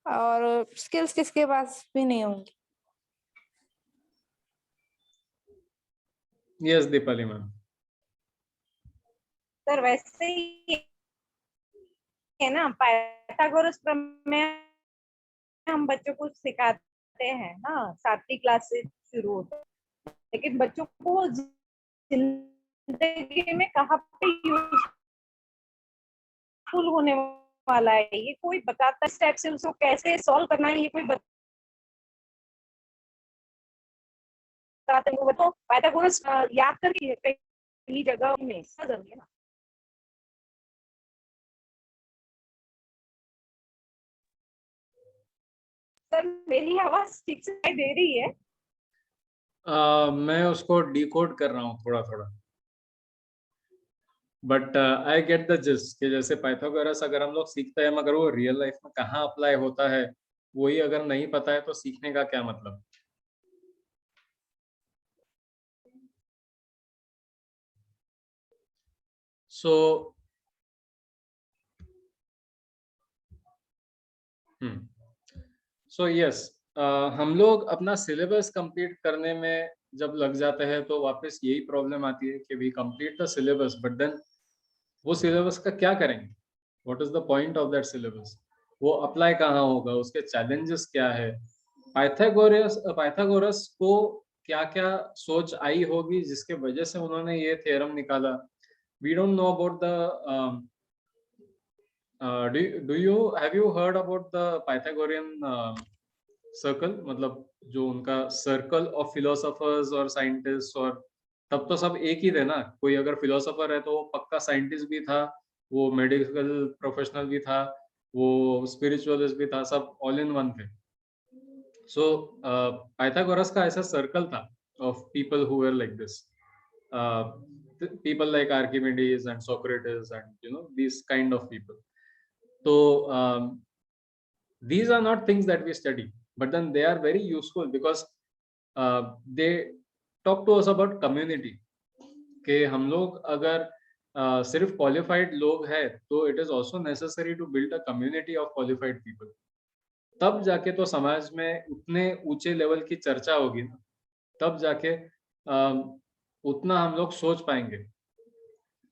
और स्किल्स किसके पास भी नहीं होंगी। Yes Deepali ma'am. सर वैसे ही है ना, पाइथागोरस प्रमेय हम बच्चों को सिखाते हैं ना, 7वीं क्लास से शुरू होता है, लेकिन बच्चों को जिंदगी में कहाँ पे यूजफुल होने वाला है ये कोई बताता, स्टेप से उसको कैसे सॉल्व करना है ये कोई बताते हैं। वो तो पाइथागोरस याद करके पहली जगह में जरूरी है ना। सर मेरी आवाज ठीक से दे रही है? मैं उसको डिकोड कर रहा हूँ थोड़ा थोड़ा, but I get the gist कि जैसे पाइथागोरस अगर हम लोग सीखते हैं मगर वो रियल लाइफ में कहाँ अप्लाई होता है वही अगर नहीं पता है तो सीखने का क्या मतलब। सो यस, हम लोग अपना सिलेबस कंप्लीट करने में जब लग जाते हैं तो वापस यही प्रॉब्लम आती है कि we complete the syllabus but then वो सिलेबस का क्या करेंगे, what is the point of that syllabus, वो अप्लाई कहाँ होगा, उसके चैलेंजेस क्या है, पाइथागोरस को क्या क्या सोच आई होगी जिसके वजह से उन्होंने ये थ्योरम निकाला। We don't know about the do you have you heard about the Pythagorean circle, मतलब जो उनका सर्कल ऑफ फिलोसोफर्स और साइंटिस्ट, और तब तो सब एक ही थे ना, कोई अगर फिलोसोफर है तो वो पक्का साइंटिस्ट भी था, वो मेडिकल प्रोफेशनल भी था, वो स्पिरिचुअलिस्ट भी था, सब ऑल इन वन थे। सो पाइथागोरस का ऐसा सर्कल था of people who were like this, people like Archimedes and Socrates and these kind of people. So these are not things that we study, but then they are very useful because they talk to us about community, कि हम लोग अगर सिर्फ qualified लोग हैं तो it is also necessary to build a community of qualified people, तब जाके तो समाज में उतने ऊंचे लेवल की चर्चा होगी ना, तब जाके उतना हम लोग सोच पाएंगे।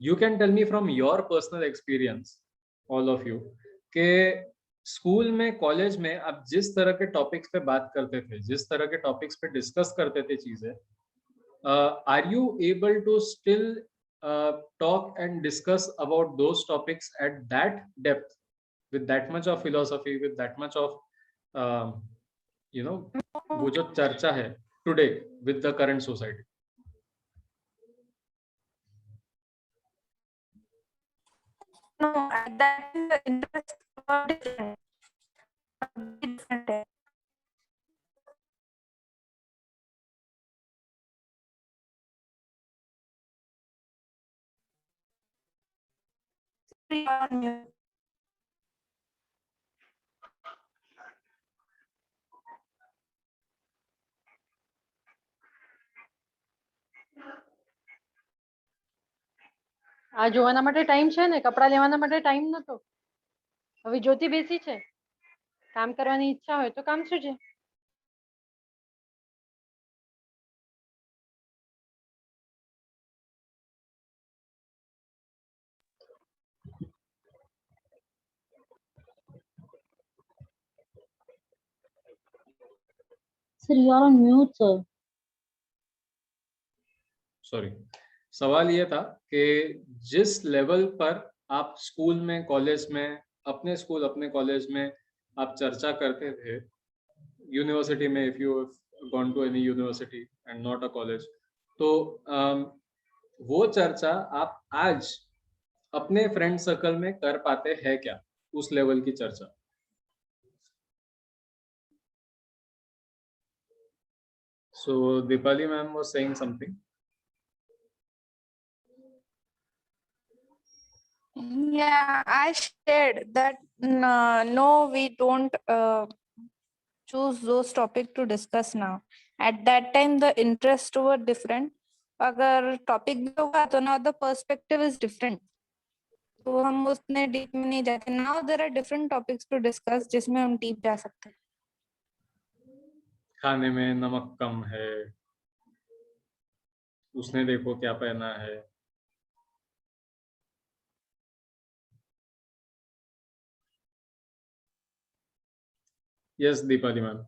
You can tell me from your personal experience all of you के स्कूल में, कॉलेज में आप जिस तरह के टॉपिक्स पे बात करते थे, जिस तरह के टॉपिक्स पे डिस्कस करते थे चीजें, are you able to still talk and discuss about those topics at that depth, with that much of philosophy, with that much of वो जो चर्चा है today with the current society? No, that is the interest different. આ જોવાના માટે time છે ને, કપડા લેવાના માટે ટાઈમ નતો, હવે જ્યોતિ બેસી છે, કામ કરવાની ઈચ્છા હોય તો કામ શું છે? Sir, you are on mute, sir. Sorry, सवाल ये था कि जिस लेवल पर आप स्कूल में, कॉलेज में, अपने स्कूल अपने कॉलेज में आप चर्चा करते थे, यूनिवर्सिटी में, if you gone to any university and not a college, तो वो चर्चा आप आज अपने फ्रेंड सर्कल में कर पाते हैं क्या, उस लेवल की चर्चा? So Dipali ma'am was saying something. Yeah, I shared that no, we don't choose those topics to discuss now. At that time, the interests were different. अगर टॉपिक भी होगा तो now the perspective is different. तो हम उतने deep में नहीं जाते. Now there are different topics to discuss जिसमें हम डीप जा सकते हैं. खाने में नमक कम है, उसने देखो क्या पहना है. Yes, Dipali ma'am.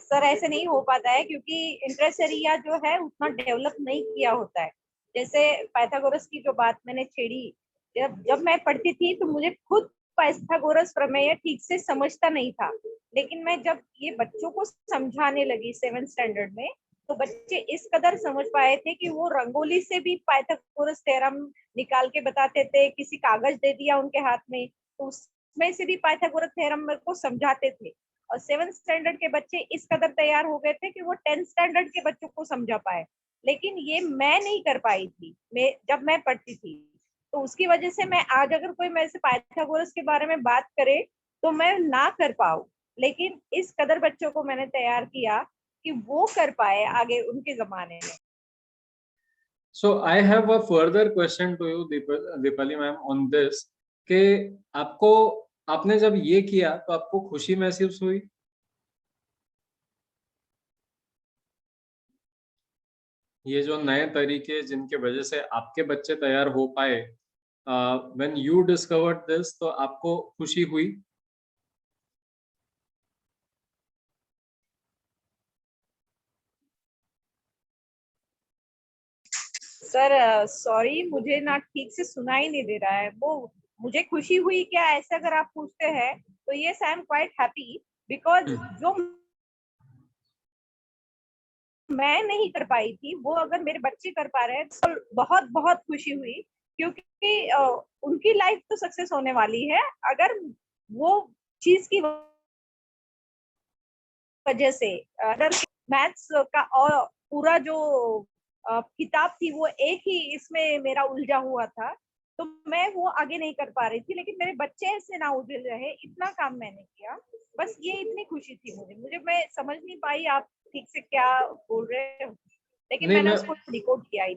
सर ऐसे नहीं हो पाता है क्योंकि इंटरेस्ट एरिया जो है उतना डेवलप नहीं किया होता है. जैसे पाइथागोरस की जो बात मैंने छेड़ी, जब मैं पढ़ती थी तो मुझे खुद पाइथागोरस प्रमेय ठीक से समझता नहीं था. लेकिन मैं जब ये बच्चों को समझाने लगी 7th स्टैंडर्ड में, तो बच्चे इस कदर समझ पाए थे कि वो रंगोली से भी पाइथागोरस थ्योरम निकाल के बताते थे. किसी कागज दे दिया उनके हाथ में तो उसमें से भी पाइथागोरस थ्योरम मेरे को समझाते थे. और 7th स्टैंडर्ड के बच्चे इस कदर तैयार हो गए थे कि वो 10th स्टैंडर्ड के बच्चों को समझा पाए. लेकिन ये मैं नहीं कर पाई थी जब मैं पढ़ती थी. तो उसकी वजह से मैं आज अगर कोई मेरे से पाइथागोरस के बारे में बात करे तो मैं ना कर पाऊं. लेकिन इस कदर बच्चों को मैंने तैयार किया कि वो कर पाए आगे उनके जमाने में. So I have a further question to you, Dipali ma'am, on this. कि आपने जब ये किया तो आपको खुशी महसूस हुई? ये जो नए तरीके जिनके वजह से आपके बच्चे तैयार हो पाए, when you discovered this, तो आपको खुशी हुई? सर सॉरी, मुझे ना ठीक से सुनाई नहीं दे रहा है. वो मुझे खुशी हुई क्या, ऐसे अगर आप पूछते हैं तो yes I am quite happy because जो मैं नहीं कर पाई थी वो अगर मेरे बच्चे कर पा रहे हैं तो बहुत बहुत खुशी हुई. क्योंकि उनकी लाइफ तो सक्सेस होने वाली है अगर वो चीज की वजह से. अगर मैथ्स का और पूरा जो किताब थी वो एक ही इसमें मेरा उलझा हुआ था तो मैं वो आगे नहीं कर पा रही थी. लेकिन मेरे बच्चे ऐसे ना उलझ रहे, इतना काम मैंने किया. बस ये इतनी खुशी थी मुझे मैं समझ नहीं पाई आप ठीक से क्या बोल रहे हो. लेकिन नहीं, मैंने मैं उसको डिकोड किया ही.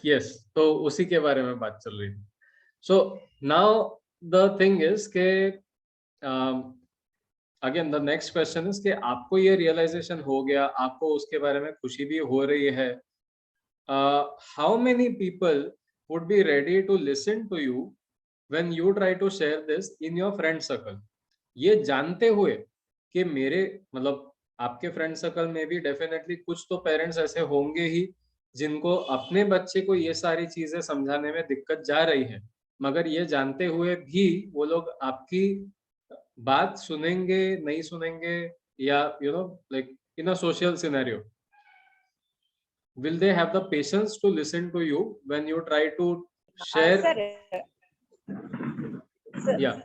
यस, तो उसी के बारे में बात चल रही थी. So now the thing is के again the next question is कि आपको ये रियलाइजेशन हो गया, आपको उसके बारे में खुशी भी हो रही है. How many people would be ready to listen to you when you try to share this in your friend circle, ये जानते हुए कि मेरे मतलब आपके फ्रेंड सर्कल में भी डेफिनेटली कुछ तो पेरेंट्स ऐसे होंगे ही जिनको अपने बच्चे को ये सारी चीजें समझाने में दिक्कत जा रही है, मगर ये जानते हुए भी वो लोग आपकी बात सुनेंगे नहीं सुनेंगे, या you know like in a social scenario will they have the patience to listen to you when you try to share? Sir, yeah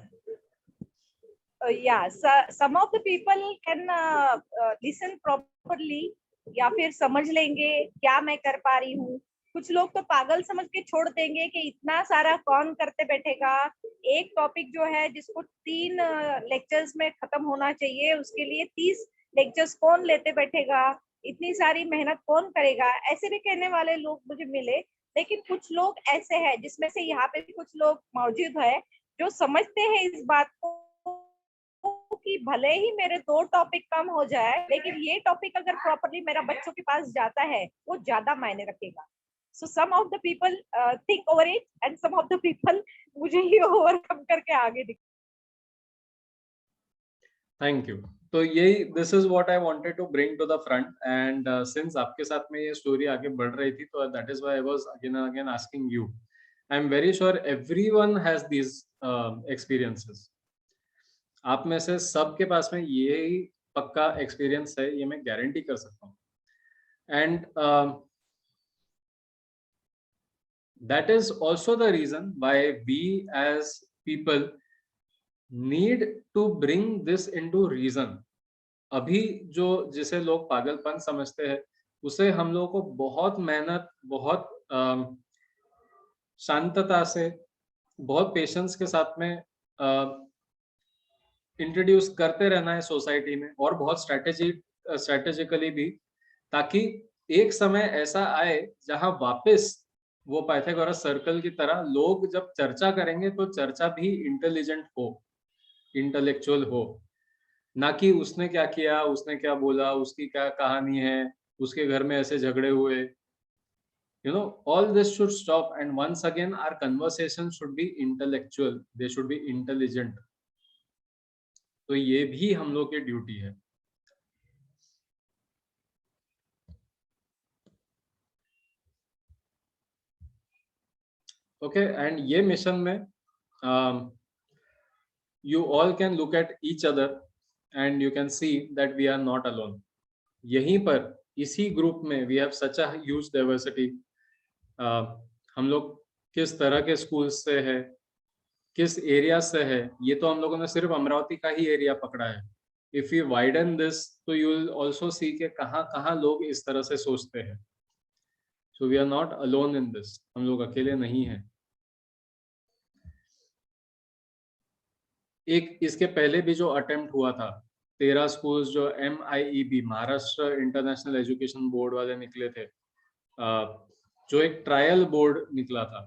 yeah, some of the people can listen properly या फिर समझ लेंगे क्या मैं कर पा रही हूँ. कुछ लोग तो पागल समझ के छोड़ देंगे कि इतना सारा कौन करते बैठेगा. एक टॉपिक जो है जिसको 3 लेक्चर्स में खत्म होना चाहिए उसके लिए 30 लेक्चर्स कौन लेते बैठेगा, इतनी सारी मेहनत कौन करेगा. ऐसे भी कहने वाले लोग मुझे मिले. लेकिन कुछ लोग ऐसे हैं जिसमें से यहाँ पे भी कुछ लोग मौजूद है जो समझते हैं इस बात को कि भले ही मेरे 2 टॉपिक कम हो जाए लेकिन ये टॉपिक अगर प्रॉपर्ली मेरा बच्चों के पास जाता है वो ज्यादा मायने रखेगा. So some of the people think over it and some of the people मुझे ही ओवरकम करके आगे दिख. Thank you. तो यही this is what I wanted to bring to the front and since आपके साथ में ये स्टोरी आगे बढ़ रही थी तो that is why I was again and again asking you. I am very sure everyone has these experiences. आप में से सबके पास में यही पक्का एक्सपीरियंस है, ये मैं गारंटी कर सकता हूँ. And that is also the reason why we as people need to bring this into reason. अभी जो जिसे लोग पागलपन समझते हैं उसे हम लोगों को बहुत मेहनत, बहुत शांतता से, बहुत पेशेंस के साथ में इंट्रोड्यूस करते रहना है सोसाइटी में, और बहुत स्ट्रेटेजिकली भी, ताकि एक समय ऐसा आए जहां वापस वो पाइथागोरस सर्कल की तरह लोग जब चर्चा करेंगे तो चर्चा भी इंटेलिजेंट हो, इंटेलेक्चुअल हो, ना कि उसने क्या किया, उसने क्या बोला, उसकी क्या कहानी है, उसके घर में ऐसे झगड़े हुए. All this should stop, and once again our conversation should be intellectual, they should be intelligent. तो ये भी हम लोग की ड्यूटी है. Okay, and ये मिशन में you all can look at each other and you can see that we are not alone. यहीं पर इसी ग्रुप में we have such a huge diversity. हम लोग किस तरह के स्कूल से है, किस एरिया से है, ये तो हम लोगों ने सिर्फ अमरावती का ही एरिया पकड़ा है. इफ यू वाइडन दिस तो यू विल ऑल्सो सी के कहाँ लोग इस तरह से सोचते हैं. So we are not alone in this, हम लोग अकेले नहीं हैं. एक इसके पहले भी जो अटेम्प्ट हुआ था, 13 स्कूल्स जो MIEB Maharashtra international education board वाले निकले थे, जो एक ट्रायल बोर्ड निकला था,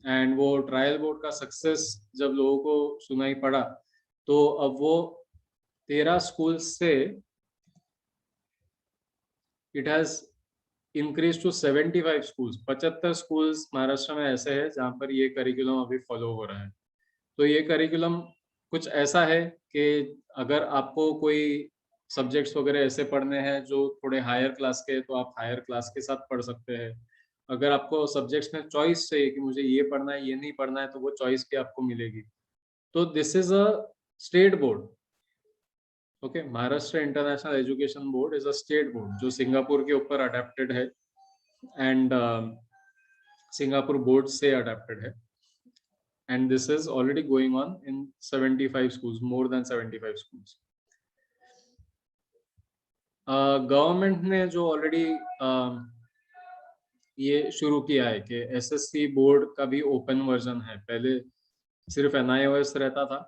एंड वो ट्रायल बोर्ड का सक्सेस जब लोगों को सुनाई पड़ा तो अब वो 13 स्कूल से it has increase to 75 schools. 75 schools Maharashtra में ऐसे हैं जहाँ पर ये करिकुलम अभी फॉलो हो रहा है. तो ये करिकुलम कुछ ऐसा है कि अगर आपको कोई सब्जेक्ट्स वगैरह ऐसे पढ़ने हैं जो थोड़े हायर क्लास के, तो आप हायर क्लास के साथ पढ़ सकते हैं. अगर आपको सब्जेक्ट्स में चॉइस चाहिए कि मुझे ये पढ़ना है, ये नहीं पढ़ना है, तो वो चॉइस भी आपको मिलेगी. तो this is a state board. Okay, Maharashtra international education board is a state board जो सिंगापुर के ऊपर अडेप्टेड है, एंड सिंगापुर बोर्ड से अडेप्टेड है. And this is already going on in 75 schools, more than 75 schools. Government ने जो already ये शुरू किया है कि SSC बोर्ड का भी ओपन वर्जन है. पहले सिर्फ NIOS रहता था,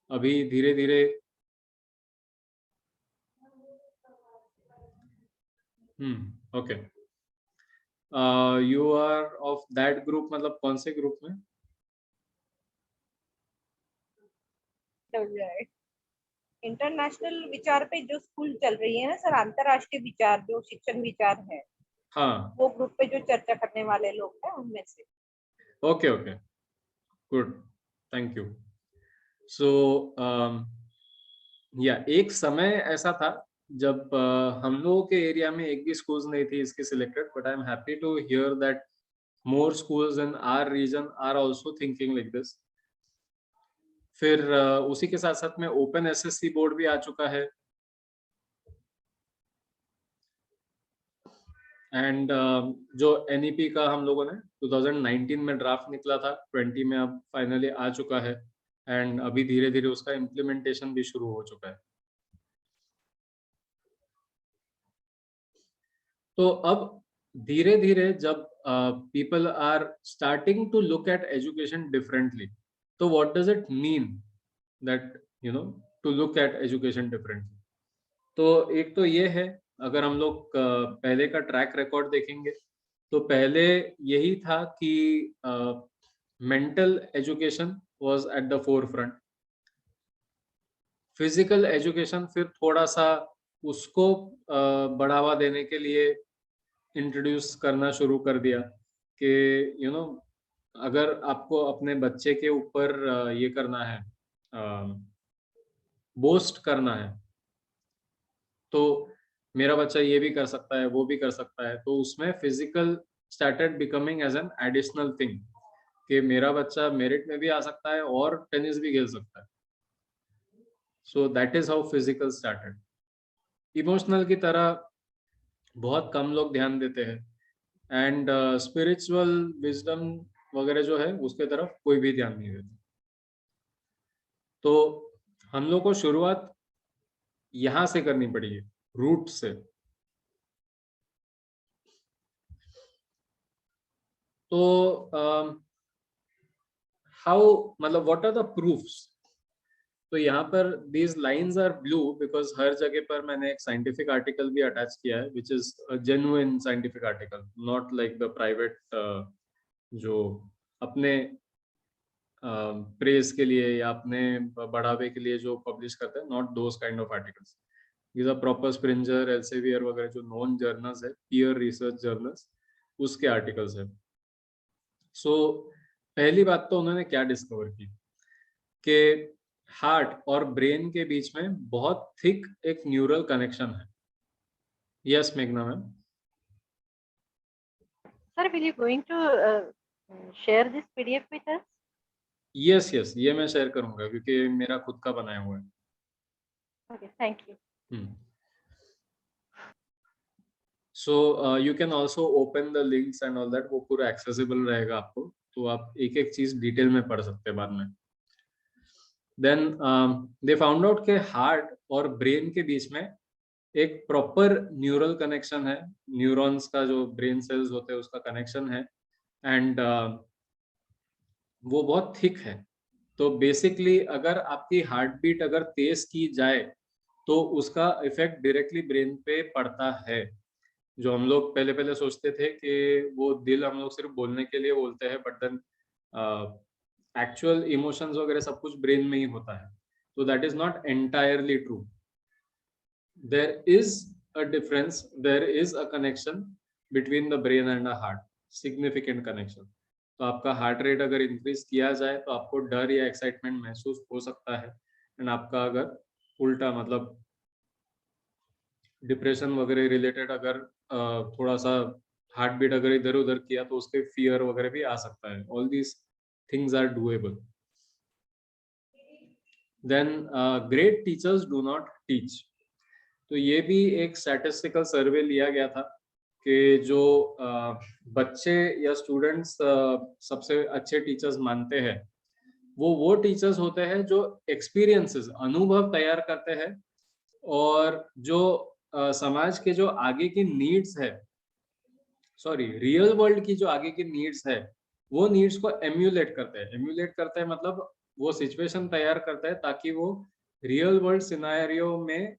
अभी धीरे धीरे okay. You are of that group, मतलब कौन से ग्रुप में? इंटरनेशनल विचार पे जो स्कूल चल रही है ना सर, अंतरराष्ट्रीय विचार जो शिक्षण विचार है, हाँ, वो ग्रुप पे जो चर्चा करने वाले लोग हैं उनमें से. Okay okay, good, thank you. So या एक समय ऐसा था जब हम लोगों के एरिया में एक भी स्कूल्स नहीं थी इसके selected, but I am happy to hear that more schools in our region are also thinking like this. फिर उसी के साथ साथ में ओपन SSC बोर्ड भी आ चुका है, एंड जो NEP का हम लोगों ने 2019 में ड्राफ्ट निकला था, 20 में अब फाइनली आ चुका है, एंड अभी धीरे धीरे उसका इम्प्लीमेंटेशन भी शुरू हो चुका है. तो अब धीरे धीरे जब people are starting to look at education differently, तो what does it mean that to look at education differently? तो एक तो ये है, अगर हम लोग पहले का ट्रैक रिकॉर्ड देखेंगे तो पहले यही था कि mental education was at the forefront. Physical education फिर थोड़ा सा उसको बढ़ावा देने के लिए इंट्रोड्यूस करना शुरू कर दिया कि अगर आपको अपने बच्चे के ऊपर ये करना है, बोस्ट करना है, तो मेरा बच्चा ये भी कर सकता है, वो भी कर सकता है, तो उसमें physical started becoming as an additional thing कि मेरा बच्चा मेरिट में भी आ सकता है और टेनिस भी खेल सकता है. सो that is how physical started. Emotional की तरह बहुत कम लोग ध्यान देते हैं, एंड स्पिरिचुअल विजडम वगैरह जो है उसके तरफ कोई भी ध्यान नहीं देता। तो हम लोग को शुरुआत यहां से करनी पड़ेगी, रूट से। तो हाउ, मतलब व्हाट आर द प्रूफ्स? तो यहाँ पर these lines are blue because हर जगह पर मैंने एक साइंटिफिक आर्टिकल भी अटैच किया है, which is genuine scientific article, not like the private जो अपने प्रेस के लिए या अपने बढ़ावे के लिए जो पब्लिश करते हैं, not those kind of articles. these are proper Springer, Elsevier वगैरह जो नॉन जर्नल्स है, पीयर रिसर्च जर्नल्स, उसके आर्टिकल्स है। सो पहली बात तो उन्होंने क्या डिस्कवर की कि हार्ट और ब्रेन के बीच में बहुत थिक एक न्यूरल कनेक्शन है। यस मेघना ma'am. Sir, will you going to share this PDF with us? Yes yes, ये मैं शेयर करूंगा क्योंकि मेरा खुद का बनाया हुआ है। Okay, thank you. So you can also open the links and all that, वो पूरा एक्सेसिबल रहेगा आपको, तो आप एक एक चीज डिटेल में पढ़ सकते हैं बाद में। देन दे फाउंड आउट के हार्ट और ब्रेन के बीच में एक प्रॉपर न्यूरल कनेक्शन है, न्यूरॉन्स का जो ब्रेन सेल्स होते हैं उसका कनेक्शन है, एंड वो बहुत थिक है। तो बेसिकली अगर आपकी हार्ट बीट अगर तेज की जाए तो उसका इफेक्ट डायरेक्टली ब्रेन पे पड़ता है। जो हम लोग पहले पहले सोचते थे कि वो दिल हम लोग सिर्फ बोलने के लिए बोलते हैं, बट देन एक्चुअल इमोशंस वगैरह सब कुछ ब्रेन में ही होता है। तो that is not entirely true. there is a difference, there is a connection between the brain and the heart, significant connection। तो आपका हार्ट रेट अगर इंक्रीज किया जाए तो आपको डर या एक्साइटमेंट महसूस हो सकता है, एंड आपका अगर उल्टा मतलब डिप्रेशन वगैरह रिलेटेड अगर थोड़ा सा हार्ट बीट अगर इधर उधर किया तो उसके फियर वगैरह भी आ सकता है। All these things are doable. Then great teachers do not teach. तो ये भी एक स्टैटिस्टिकल सर्वे लिया गया था कि जो बच्चे या स्टूडेंट्स सबसे अच्छे टीचर्स मानते हैं वो टीचर्स होते हैं जो एक्सपीरियंसेस, अनुभव तैयार करते हैं, और जो समाज के जो आगे की नीड्स है, सॉरी रियल वर्ल्ड की जो आगे की नीड्स है, वो नीड्स को एम्यूलेट करते हैं। एम्यूलेट करते हैं मतलब वो सिचुएशन तैयार करता है ताकि वो रियल वर्ल्ड सिनेरियो में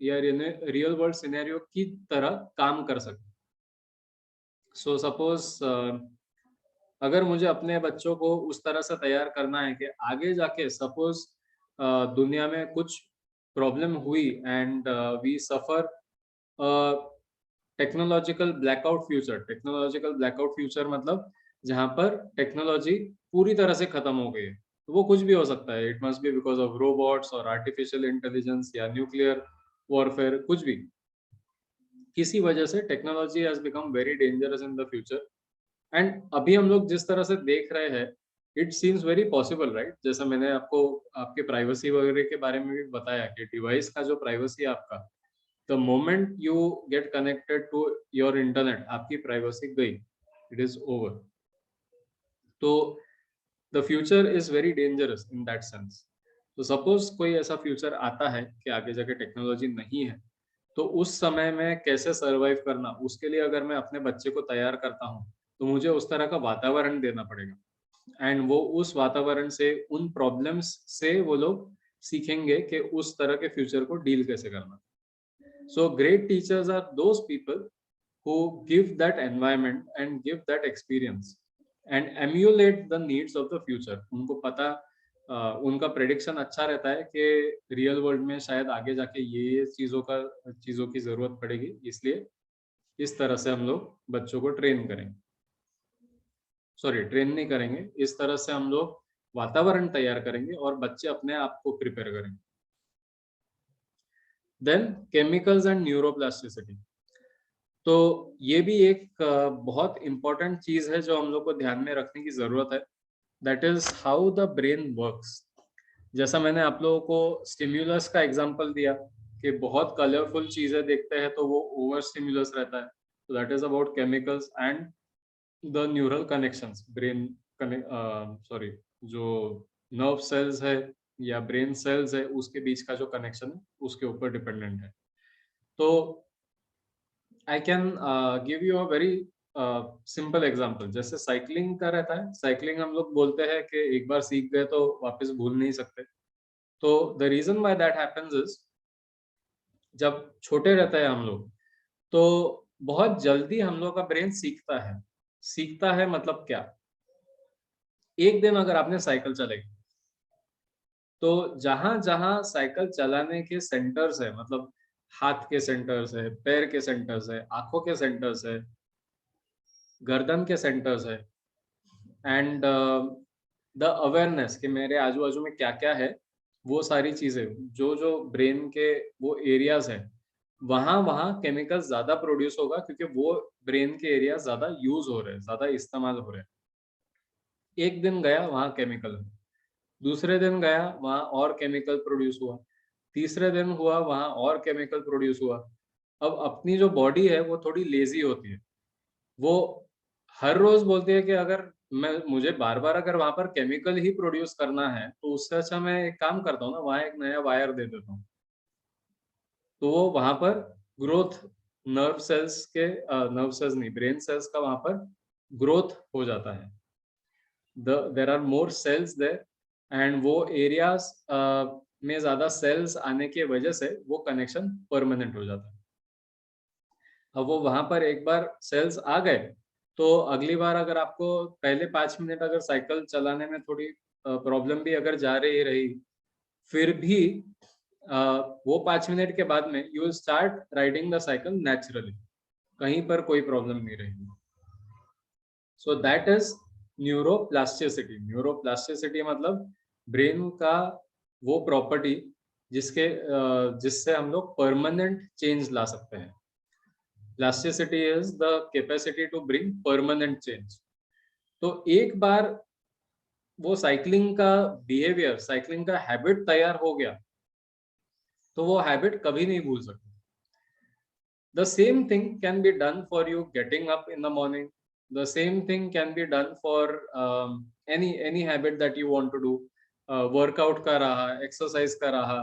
या रियल वर्ल्ड सिनेरियो की तरह काम कर सके। सो सपोज अगर मुझे अपने बच्चों को उस तरह से तैयार करना है कि आगे जाके सपोज दुनिया में कुछ प्रॉब्लम हुई and we suffer technological blackout future. Technological blackout future मतलब जहां पर टेक्नोलॉजी पूरी तरह से खत्म हो गई है, तो वो कुछ भी हो सकता है। It must be because of robots और आर्टिफिशियल इंटेलिजेंस या न्यूक्लियर वॉरफेयर, कुछ भी, किसी वजह से technology has become very dangerous in the future. And अभी हम लोग जिस तरह से देख रहे हैं, it seems very possible, right? जैसा मैंने आपको आपके प्राइवेसी वगैरह के बारे में भी बताया कि डिवाइस का जो प्राइवेसी है आपका, the moment you get connected to your internet, आपकी प्राइवेसी गई, इट इज ओवर। तो the future is very dangerous in that sense. तो सपोज कोई ऐसा फ्यूचर आता है कि आगे जाके टेक्नोलॉजी नहीं है, तो उस समय में कैसे सरवाइव करना, उसके लिए अगर मैं अपने बच्चे को तैयार करता हूँ तो मुझे उस तरह का वातावरण देना पड़ेगा, एंड वो उस वातावरण से, उन प्रॉब्लम्स से वो लोग सीखेंगे कि उस तरह के फ्यूचर को डील कैसे करना। So great teachers are those people who give that environment and give that experience and emulate the needs of the future। उनको पता, उनका प्रेडिक्शन अच्छा रहता है कि रियल वर्ल्ड में शायद आगे जाके ये चीजों की जरूरत पड़ेगी, इसलिए इस तरह से हम लोग बच्चों को ट्रेन करेंगे, सॉरी ट्रेन नहीं करेंगे, इस तरह से हम लोग वातावरण तैयार करेंगे और बच्चे अपने आप को प्रिपेयर करेंगे। Then chemicals and neuroplasticity. तो ये भी एक बहुत इंपॉर्टेंट चीज है जो हम लोग को ध्यान में रखने की जरूरत है। That is how the brain works. जैसा मैंने आप लोगों को स्टिम्युलस का एग्जांपल दिया कि बहुत कलरफुल चीजें देखते हैं तो वो ओवर स्टिमुलस रहता है. So that is about chemicals and the neural connections, brain जो nerve cells है या brain cells है उसके बीच का जो connection है उसके ऊपर dependent है. तो I can give you a very simple example. जैसे साइकिलिंग का रहता है, साइकिलिंग हम लोग बोलते हैं कि एक बार सीख गए तो वापस भूल नहीं सकते. तो the reason why that happens is, जब छोटे रहते हैं हम लोग तो बहुत जल्दी हम लोग का ब्रेन सीखता है. सीखता है मतलब क्या? एक दिन अगर आपने साइकिल चलाई तो जहां जहां साइकिल चलाने के सेंटर्स है, मतलब हाथ के सेंटर्स है, पैर के सेंटर्स है, आंखों के सेंटर्स है, गर्दन के सेंटर्स है, एंड द अवेयरनेस कि मेरे आजू बाजू में क्या क्या है, वो सारी चीजें जो जो ब्रेन के वो एरियाज है वहां वहां केमिकल्स ज्यादा प्रोड्यूस होगा क्योंकि वो ब्रेन के एरिया ज्यादा यूज हो रहे हैं, ज्यादा इस्तेमाल हो रहे हैं. एक दिन गया वहां केमिकल, दूसरे दिन गया वहां और केमिकल प्रोड्यूस हुआ, तीसरे दिन हुआ वहां और केमिकल प्रोड्यूस हुआ. अब अपनी जो बॉडी है वो थोड़ी लेजी होती है. वो हर रोज बोलती है कि अगर मुझे बार बार अगर वहां पर केमिकल ही प्रोड्यूस करना है तो उससे अच्छा मैं एक काम करता हूँ ना, वहां एक नया वायर दे देता हूँ. तो वो वहां पर ग्रोथ, नर्व सेल्स नहीं, ब्रेन सेल्स का वहां पर ग्रोथ हो जाता है. There are more cells there and वो एरियाज में ज्यादा सेल्स आने की वजह से वो कनेक्शन परमानेंट हो जाता है. अब वो वहां पर एक बार सेल्स आ गए तो अगली बार अगर आपको पहले 5 मिनट अगर साइकिल चलाने में थोड़ी प्रॉब्लम भी अगर जा रही रही, फिर भी वो 5 मिनट के बाद में you will start riding the cycle naturally, कहीं पर कोई प्रॉब्लम नहीं रहेगी. सो दैट इज न्यूरोप्लास्टिसिटी. न्यूरोप्लास्टिसिटी मतलब ब्रेन का वो प्रॉपर्टी जिससे हम लोग परमानेंट चेंज ला सकते हैं. Plasticity is the capacity to bring permanent change. तो एक बार वो साइकिलिंग का बिहेवियर, साइकिलिंग का हैबिट तैयार हो गया तो वो हैबिट कभी नहीं भूल सकते. The same thing can be done for you getting up in the morning. The same thing can be done for any habit that you want to do. Workout का रहा, एक्सरसाइज का रहा,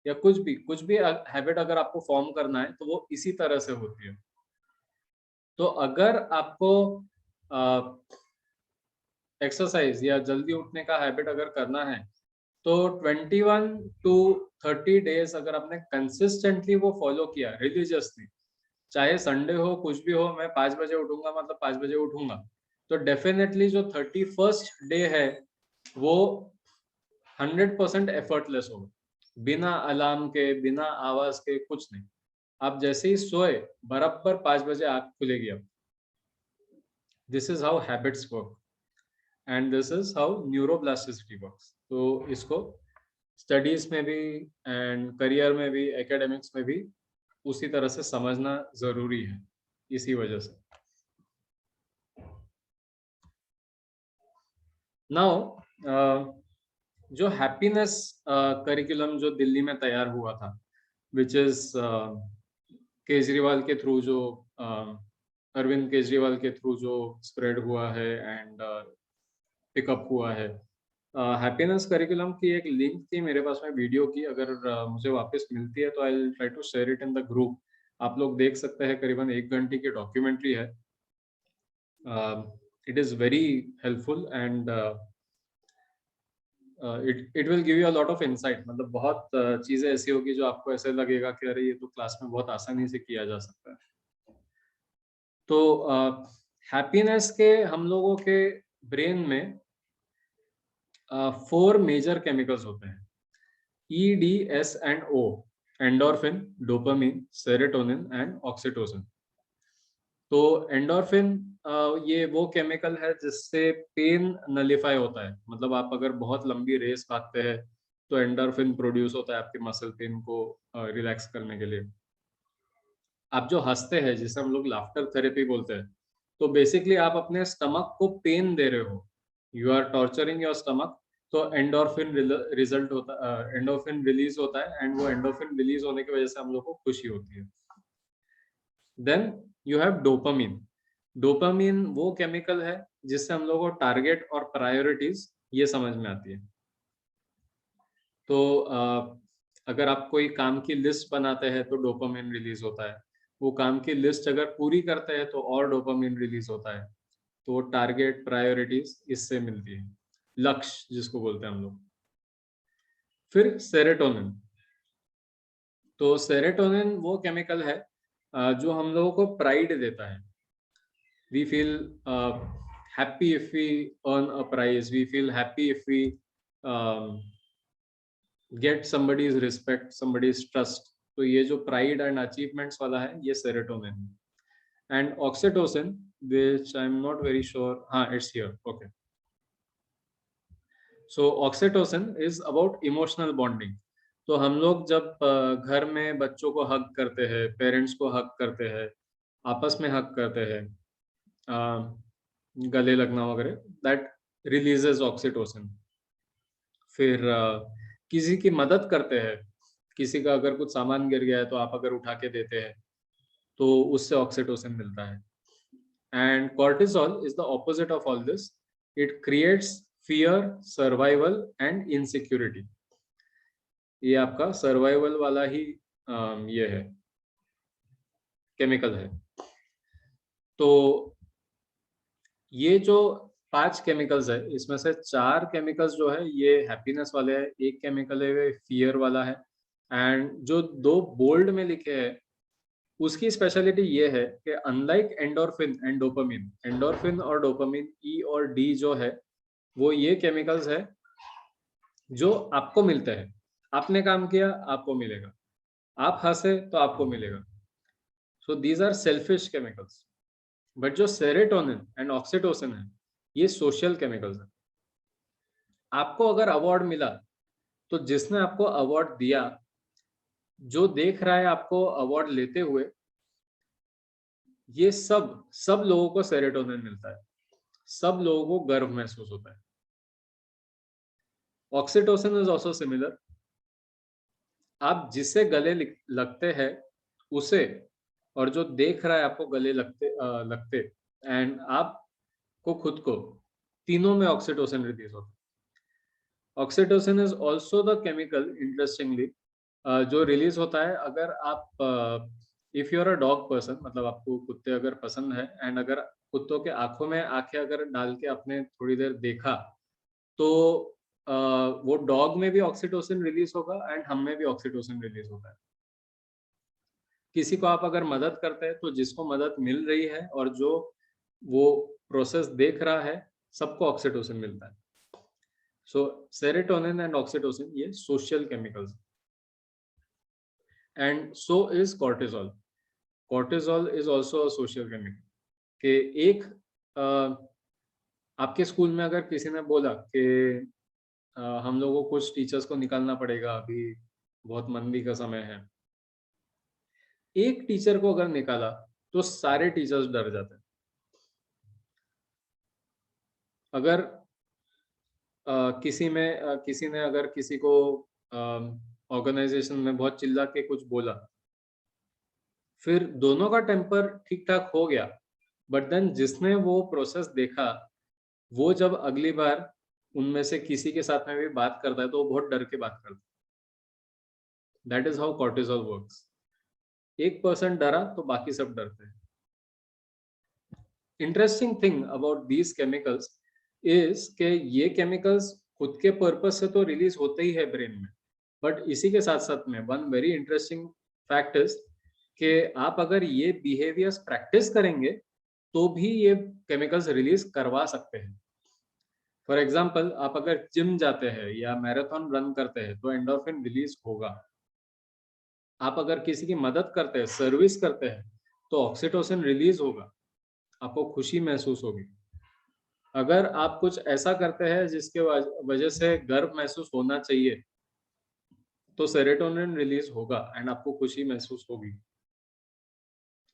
या कुछ भी हैबिट अगर आपको फॉर्म करना है तो वो इसी तरह से होती है. तो अगर आपको एक्सरसाइज या जल्दी उठने का हैबिट अगर करना है तो 21 to 30 डेज अगर आपने कंसिस्टेंटली वो फॉलो किया रिलीजियसली, चाहे संडे हो कुछ भी हो, मैं 5 बजे उठूंगा मतलब 5 बजे उठूंगा, तो डेफिनेटली जो 31st डे है वो 100% एफर्टलेस होगा, बिना अलार्म के, बिना आवाज के, कुछ नहीं. आप जैसे ही सोए बराबर 5 बजे आंख खुलेगी. अब this is how habits work and this is how neuroplasticity works. तो इसको स्टडीज में भी एंड करियर में भी, एकेडमिक्स में भी उसी तरह से समझना जरूरी है, इसी वजह से. नाउ जो हैप्पीनेस करिकुलम जो दिल्ली में तैयार हुआ था, विच इज केजरीवाल के थ्रू, जो अरविंद केजरीवाल के थ्रू जो स्प्रेड हुआ है एंड पिकअप हुआ है, हैप्पीनेस करिकुलम की एक लिंक थी मेरे पास में वीडियो की. अगर मुझे वापस मिलती है तो I will try to share it in the group. आप लोग देख सकते हैं, करीबन 1 घंटे की डॉक्यूमेंट्री है. It is very helpful and it will give you a lot of insight. मतलब बहुत चीजें ऐसी होगी जो आपको ऐसे लगेगा कि अरे ये तो क्लास में बहुत आसानी से किया जा सकता है. तो हैप्पीनेस के हम लोगों के ब्रेन में 4 मेजर केमिकल्स होते हैं, E, D, S and O, endorphin, dopamine, serotonin and oxytocin. तो एंडोर्फिन ये वो केमिकल है जिससे पेन नलिफाई होता है. मतलब आप अगर बहुत लंबी रेस भागते हैं तो एंडोर्फिन प्रोड्यूस होता है आपके मसल पेन को रिलैक्स करने के लिए. आप जो हंसते हैं, जिसे हम लोग लाफ्टर थेरेपी बोलते हैं, तो बेसिकली आप अपने स्टमक को पेन दे रहे हो. You are torturing your stomach तो एंडोर्फिन रिजल्ट होता एंडोर्फिन रिलीज होता है, एंड वो एंडोर्फिन रिलीज होने की वजह से हम लोग को खुशी होती है. Then you have dopamine. Dopamine वो केमिकल है जिससे हम लोग को टारगेट और प्रायोरिटीज ये समझ में आती है. तो अगर आप कोई काम की लिस्ट बनाते हैं तो डोपामिन रिलीज होता है. वो काम की लिस्ट अगर पूरी करते हैं तो और डोपामिन रिलीज होता है. तो वो टारगेट प्रायोरिटीज इससे मिलती है, लक्ष्य जिसको बोलते हैं हम लोग. फिर सेरोटोनिन. तो सेरोटोनिन वो केमिकल है जो हम लोगों को प्राइड देता है. We feel happy if we earn a prize. We feel happy if we get somebody's respect, somebody's trust. तो ये जो प्राइड एंड अचीवमेंट्स वाला है ये सेरोटोनिन है. And oxytocin, which I'm not very sure, हाँ it's here, okay. So oxytocin is about emotional bonding. तो हम लोग जब घर में बच्चों को हग करते हैं, पेरेंट्स को हग करते हैं, आपस में हग करते हैं, गले लगना वगैरह, दैट रिलीजेस ऑक्सीटोसिन. फिर किसी की मदद करते हैं, किसी का अगर कुछ सामान गिर गया है तो आप अगर उठा के देते हैं तो उससे ऑक्सीटोसिन मिलता है. And cortisol is the opposite of all this. It creates fear, survival and insecurity. ये आपका सर्वाइवल वाला ही ये है, केमिकल है. तो ये जो 5 केमिकल्स है, इसमें से 4 केमिकल्स जो है ये हैप्पीनेस वाले हैं, एक केमिकल है फियर वाला है, एंड जो 2 बोल्ड में लिखे हैं उसकी स्पेशलिटी ये है कि unlike endorphin and dopamine, endorphin और डोपामिन, ई और डी जो है वो ये केमिकल्स है जो आपको मिलते हैं. आपने काम किया आपको मिलेगा, आप हंसे तो आपको मिलेगा. So these are selfish chemicals. But जो सेरोटोनिन एंड ऑक्सीटोसिन है ये सोशल केमिकल्स है. आपको अगर अवार्ड मिला तो जिसने आपको अवार्ड दिया, जो देख रहा है आपको अवार्ड लेते हुए, ये सब लोगों को सेरोटोनिन मिलता है, सब लोगों को गर्व महसूस होता है. Oxytocin is also similar. आप जिससे गले लगते हैं उसे, और जो देख रहा है आपको गले लगते एंड आपको खुद को, तीनों में ऑक्सीटोसिन रिलीज होता है. Oxytocin is also the chemical, interestingly, जो रिलीज होता है अगर आप if you are a dog person, मतलब आपको कुत्ते अगर पसंद है, एंड अगर कुत्तों के आंखों में आंखें अगर डाल के आपने थोड़ी देर देखा तो वो डॉग में भी ऑक्सीटोसिन रिलीज होगा एंड हम में भी ऑक्सीटोसिन रिलीज होता है. किसी को आप अगर मदद करते हैं तो जिसको मदद मिल रही है और जो वो प्रोसेस देख रहा है, सबको ऑक्सीटोसिन मिलता है. सो सेरोटोनिन एंड ऑक्सीटोसिन ये social chemicals. And so is cortisol. Cortisol is also a social chemical. कि एक आपके स्कूल में अगर किसी ने बोला कि हम लोगों को कुछ टीचर्स को निकालना पड़ेगा, अभी बहुत मंदी का समय है, एक टीचर को अगर निकाला तो सारे टीचर्स डर जाते हैं. अगर किसी ने अगर किसी को ऑर्गेनाइजेशन में बहुत चिल्ला के कुछ बोला, फिर दोनों का टेम्पर ठीक ठाक हो गया, बट देन जिसने वो प्रोसेस देखा, वो जब अगली बार उनमें से किसी के साथ में भी बात करता है तो वो बहुत डर के बात करता है. That is how cortisol works. एक पर्सन डरा तो बाकी सब डरते हैं. Interesting thing about these chemicals is के ये केमिकल्स खुद के पर्पस से तो रिलीज होते ही है ब्रेन में, बट इसी के साथ साथ में one very interesting fact is कि आप अगर ये बिहेवियर्स प्रैक्टिस करेंगे तो भी ये केमिकल्स रिलीज करवा सकते हैं. फॉर एग्जाम्पल, आप अगर जिम जाते हैं या मैराथन रन करते हैं तो एंडोर्फिन रिलीज होगा. आप अगर किसी की मदद करते हैं, सर्विस करते हैं, तो ऑक्सीटोसिन रिलीज होगा, आपको खुशी महसूस होगी. अगर आप कुछ ऐसा करते हैं जिसके वजह से गर्व महसूस होना चाहिए तो सेरोटोनिन रिलीज होगा एंड आपको खुशी महसूस होगी.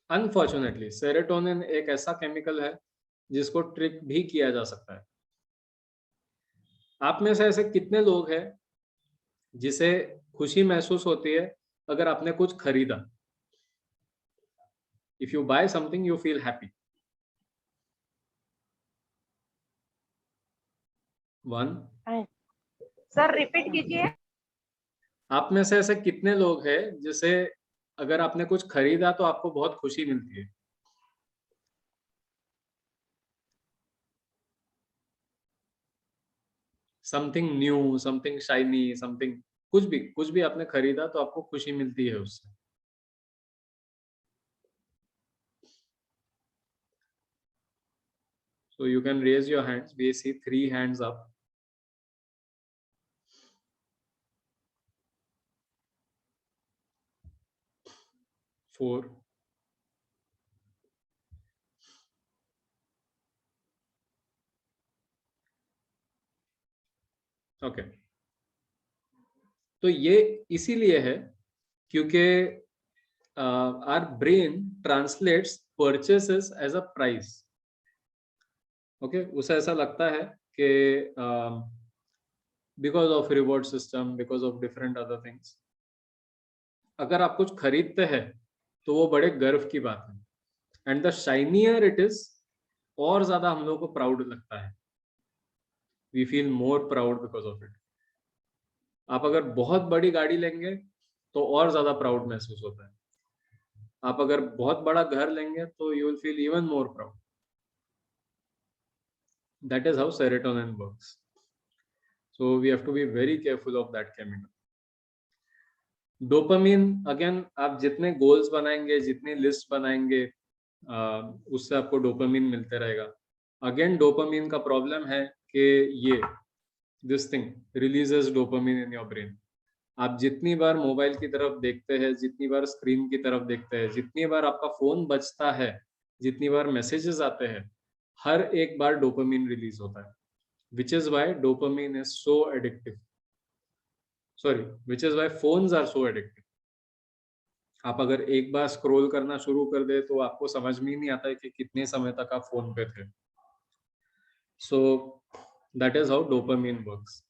अनफॉर्चुनेटली सेरोटोनिन एक ऐसा केमिकल है जिसको ट्रिक भी किया जा सकता है. आप में से ऐसे कितने लोग हैं जिसे खुशी महसूस होती है अगर आपने कुछ खरीदा? If you buy something you feel happy. 1। Sir repeat कीजिए। आप में से ऐसे कितने लोग हैं जिसे अगर आपने कुछ खरीदा तो आपको बहुत खुशी मिलती है? Something new, something shiny, something, कुछ भी आपने खरीदा तो आपको खुशी मिलती है उससे। So you can raise your hands. We see 3 hands up. 4. Okay, तो ये इसीलिए है क्योंकि our brain translates purchases as a price. Okay, उसे ऐसा लगता है कि because of reward system, because of different other things, अगर आप कुछ खरीदते हैं तो वो बड़े गर्व की बात है। And the shinier it is, और ज्यादा हम लोग को प्राउड लगता है। We feel more proud because of it. आप अगर बहुत बड़ी गाड़ी लेंगे तो और ज्यादा प्राउड महसूस होता है। आप अगर बहुत बड़ा घर लेंगे तो you will feel even more proud. That is how serotonin works. So we have to be very careful of that chemical. Dopamine, again, आप जितने गोल्स बनाएंगे, जितनी लिस्ट बनाएंगे, उससे आपको डोपामिन मिलते रहेगा। अगेन डोपामिन का प्रॉब्लम है कि ये this thing releases dopamine in your brain. आप जितनी बार मोबाइल की तरफ देखते हैं, जितनी बार स्क्रीन की तरफ देखते हैं, जितनी बार आपका फोन बजता है, जितनी बार मैसेजेस आते हैं, हर एक बार डोपामिन रिलीज होता है। Which is why dopamine is so addictive. Sorry, which is why phones are so addictive. आप अगर एक बार स्क्रॉल करना शुरू कर दे तो आपको समझ में ही नहीं आता है कि कितने समय तक आप फोन पे थे। सो that is how dopamine works.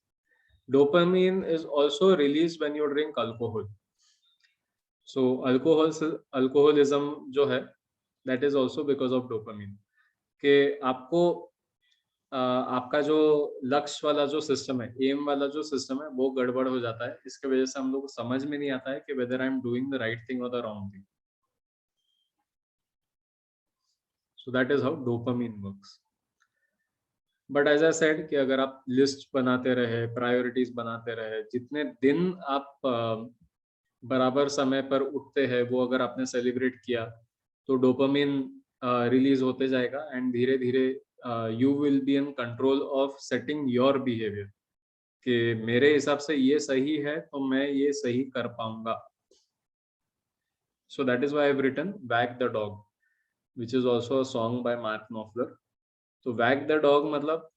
Dopamine is also released when you drink alcohol. So alcoholism जो है, that is also because of dopamine. कि आपको आपका जो लक्ष्य वाला जो सिस्टम है, एम वाला जो सिस्टम है, वो गड़बड़ हो जाता है। इसके वजह से हम लोग को समझ में नहीं आता है कि whether I am doing the right thing or the wrong thing. So that is how dopamine works. But as I said कि अगर आप लिस्ट बनाते रहे, प्रायोरिटीज बनाते रहे, जितने दिन आप बराबर समय पर उठते हैं वो अगर आपने सेलिब्रेट किया तो डोपामिन रिलीज होते जाएगा एंड धीरे धीरे you will be in control of setting your behaviour कि मेरे हिसाब से ये सही है तो मैं ये सही कर पाऊंगा। So that is why I have written wag the dog, which is also a song by Mark Knopfler. तो वैग द डॉग मतलब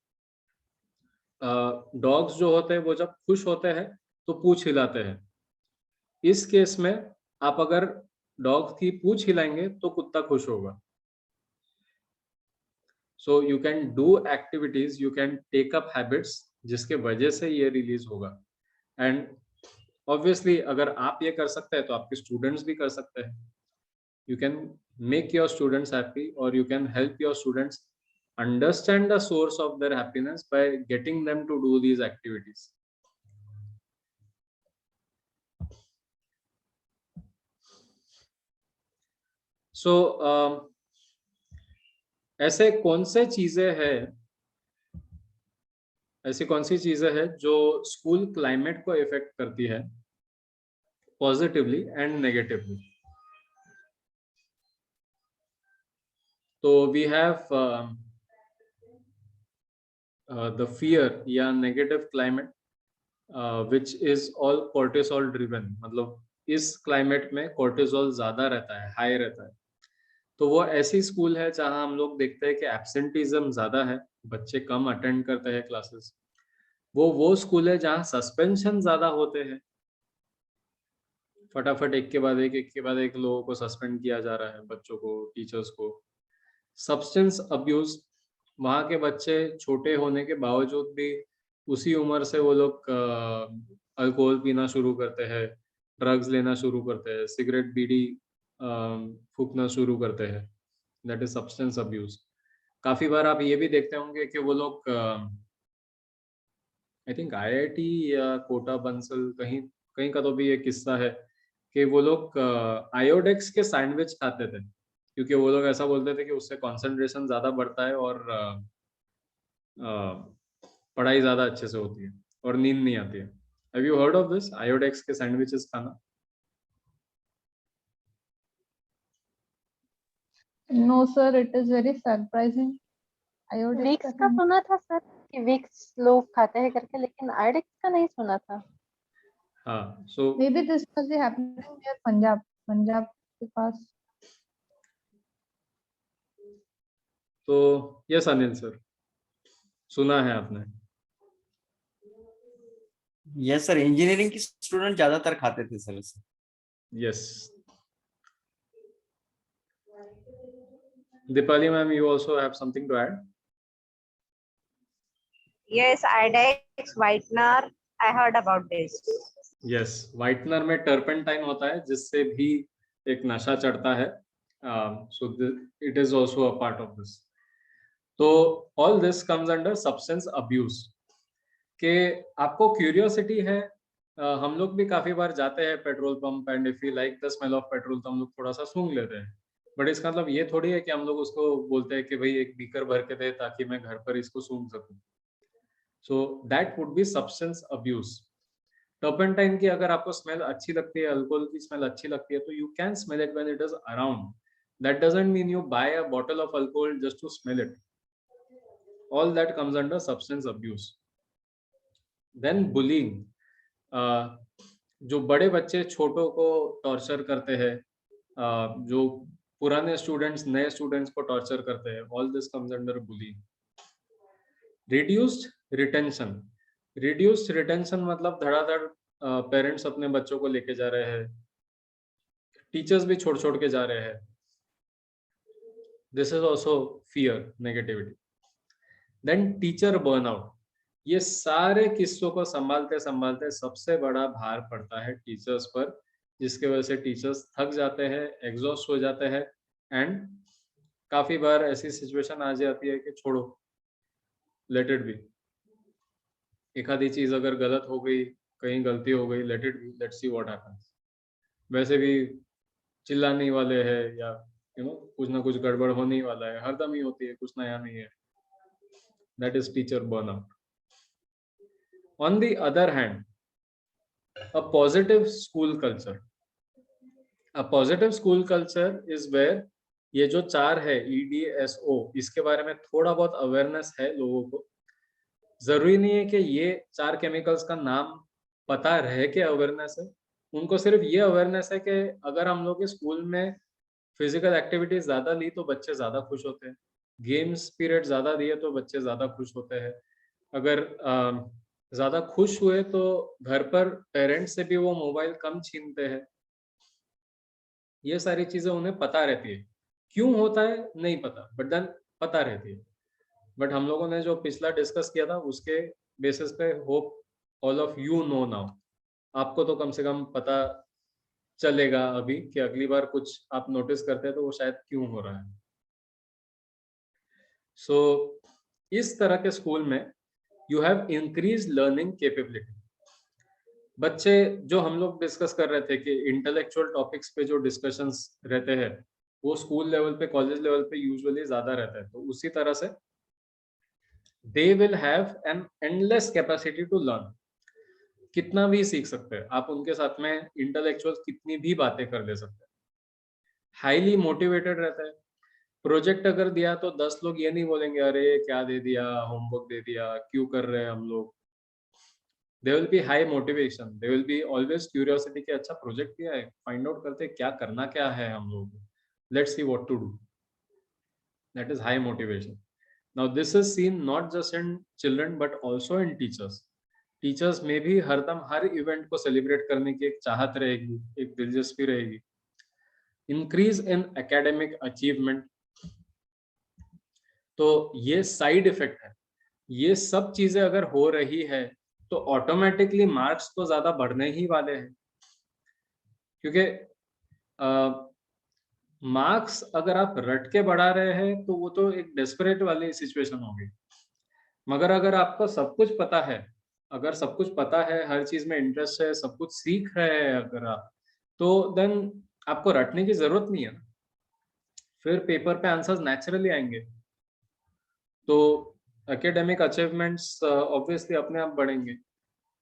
डॉग्स जो होते हैं वो जब खुश होते हैं तो पूंछ हिलाते हैं। इस केस में आप अगर डॉग की पूंछ हिलाएंगे तो कुत्ता खुश होगा। So you can do activities, you can take up habits जिसके वजह से ये रिलीज होगा। एंड ऑब्वियसली अगर आप ये कर सकते हैं तो आपके स्टूडेंट्स भी कर सकते हैं। You can make your students happy और you can help your students understand the source of their happiness by getting them to do these activities. So ऐसी कौन सी चीजें हैं जो स्कूल क्लाइमेट को इफेक्ट करती है पॉजिटिवली एंड नेगेटिवली? तो वी हैव the fear या negative climate which is all cortisol driven। मतलब इस क्लाइमेट में cortisol ज्यादा रहता है, हाई रहता है। तो वो ऐसी स्कूल है जहां हम लोग देखते हैं कि एब्सेंटिज्म ज्यादा है, बच्चे कम अटेंड करते हैं क्लासेस। वो स्कूल है जहां सस्पेंशन ज्यादा होते हैं, फटाफट एक के बाद एक लोगों को सस्पेंड किया जा रहा है, बच्चों को, टीचर्स को। सब्सटेंस अब्यूज, वहां के बच्चे छोटे होने के बावजूद भी उसी उम्र से वो लोग अल्कोहल पीना शुरू करते हैं, ड्रग्स लेना शुरू करते हैं, सिगरेट बीड़ी फूकना शुरू करते हैं। That is substance abuse. काफी बार आप ये भी देखते होंगे कि वो लोग आई थिंक आईआईटी या कोटा बंसल कहीं कहीं का तो भी ये किस्सा है कि वो लोग आयोडेक्स के सैंडविच खाते थे, क्योंकि वो लोग ऐसा बोलते थे कि उससे कंसंट्रेशन ज्यादा बढ़ता है और पढ़ाई ज्यादा अच्छे से होती है और नींद नहीं आती है। Have you heard of this, Iodex के सैंडविचेस खाना? No, sir, it is very surprising. Iodine Vicks का सुना था सर कि विक्स लोग खाते हैं करके, लेकिन आयोडेक्स का नहीं सुना था। हाँ, सो maybe this must be happening near Punjab. Punjab के पास. तो यस अनिल सर, सुना है आपने? यस सर, इंजीनियरिंग की स्टूडेंट ज्यादातर खाते थे सर इसे। Yes. Dipali ma'am, you also have something to add? Yes, Iodix, whitener, I heard about this. Yes, whitener में टर्पेंटाइन होता है जिससे भी एक नशा चढ़ता है, so it is also a part of this. तो all this comes under substance abuse. के आपको क्यूरियोसिटी है, हम लोग भी काफी बार जाते हैं petrol pump and if you like the smell of petrol तो हम लोग थोड़ा सा सूंघ लेते हैं, बट इसका मतलब ये थोड़ी है कि हम लोग उसको बोलते हैं कि भाई एक बीकर भर के दे ताकि मैं घर पर इसको सूंघ सकूं। So that would be substance abuse. Turpentine की अगर आपको स्मेल अच्छी लगती है, अल्कोहल की स्मेल अच्छी लगती है, तो you can smell it when it is around. That doesn't mean you buy a bottle of alcohol just to smell it. All that comes under substance abuse. Then bullying, जो बड़े बच्चे छोटों को टॉर्चर करते हैं, जो पुराने स्टूडेंट्स नए स्टूडेंट्स को टॉर्चर करते हैं, all this comes under bullying. Reduced retention, reduced retention मतलब धड़ाधड़ पेरेंट्स अपने बच्चों को लेके जा रहे हैं, टीचर्स भी छोड़ छोड़ के जा रहे हैं। This is also fear, negativity. Then teacher burnout, ये सारे किस्सों को संभालते संभालते सबसे बड़ा भार पड़ता है टीचर्स पर, जिसके वजह से टीचर्स थक जाते हैं, एग्जॉस्ट हो जाते हैं एंड काफी बार ऐसी सिचुएशन आ जाती है कि छोड़ो, लेट इट बी। एक आधी चीज अगर गलत हो गई, कहीं गलती हो गई, let it be, let's see what happens. वैसे भी चिल्लाने ही वाले हैं या कुछ ना कुछ गड़बड़ होने ही वाला है, हरदम ही होती है, कुछ नया नहीं है। That is teacher burnout. On the other hand, a positive school culture. A positive school culture is where ये जो 4 है EDSO, इसके बारे में थोड़ा बहुत अवेयरनेस है लोगों को। जरूरी नहीं है कि ये 4 केमिकल्स का नाम पता रहे कि अवेयरनेस है, उनको सिर्फ ये अवेयरनेस है कि अगर हम लोग स्कूल में फिजिकल एक्टिविटीज ज्यादा ली तो बच्चे ज्यादा खुश होते हैं, गेम्स पीरियड ज्यादा दिए तो बच्चे ज्यादा खुश होते हैं, अगर ज्यादा खुश हुए तो घर पर पेरेंट्स से भी वो मोबाइल कम छीनते हैं। ये सारी चीजें उन्हें पता रहती है, क्यों होता है नहीं पता, बट देन पता रहती है। बट हम लोगों ने जो पिछला डिस्कस किया था उसके बेसिस पे hope all of you know now, आपको तो कम से कम पता चलेगा अभी कि अगली बार कुछ आप नोटिस करते हैं तो वो शायद क्यों हो रहा है। सो इस तरह के स्कूल में you have increased learning capability। बच्चे जो हम लोग डिस्कस कर रहे थे कि इंटेलेक्चुअल टॉपिक्स पे जो डिस्कशंस रहते हैं वो स्कूल लेवल पे, कॉलेज लेवल पे यूजुअली ज्यादा रहता है, तो उसी तरह से they will have an endless capacity to learn। कितना भी सीख सकते हैं आप, उनके साथ में इंटेलेक्चुअल कितनी भी बातें कर ले सकते हैं, हाईली मोटिवेटेड रहता है। प्रोजेक्ट अगर दिया तो 10 लोग ये नहीं बोलेंगे अरे क्या दे दिया, होमवर्क दे दिया, क्यों कर रहे हैं हम लोग। There will be high motivation, there will be always curiosity कि अच्छा प्रोजेक्ट दिया है, फाइंड आउट करते क्या करना क्या है हम लोगों को, let's see what to do. That is high motivation. Now this is seen not just in children but also in teachers. Teachers में भी हरदम हर इवेंट को सेलिब्रेट करने की एक चाहत रहेगी, एक दिलचस्पी रहेगी। इंक्रीज इन एकेडमिक अचीवमेंट, तो ये साइड इफेक्ट है। ये सब चीजें अगर हो रही है तो ऑटोमेटिकली मार्क्स तो ज्यादा बढ़ने ही वाले हैं, क्योंकि मार्क्स अगर आप रट के बढ़ा रहे हैं तो वो तो एक डेस्परेट वाली सिचुएशन होगी। मगर अगर आपको सब कुछ पता है, अगर सब कुछ पता है, हर चीज में इंटरेस्ट है, सब कुछ सीख रहे हैं अगर आप, तो देन आपको रटने की जरूरत नहीं है ना, फिर पेपर पे आंसर्स नेचुरली आएंगे। तो एकेडमिक अचीवमेंट्स ऑब्वियसली अपने आप बढ़ेंगे।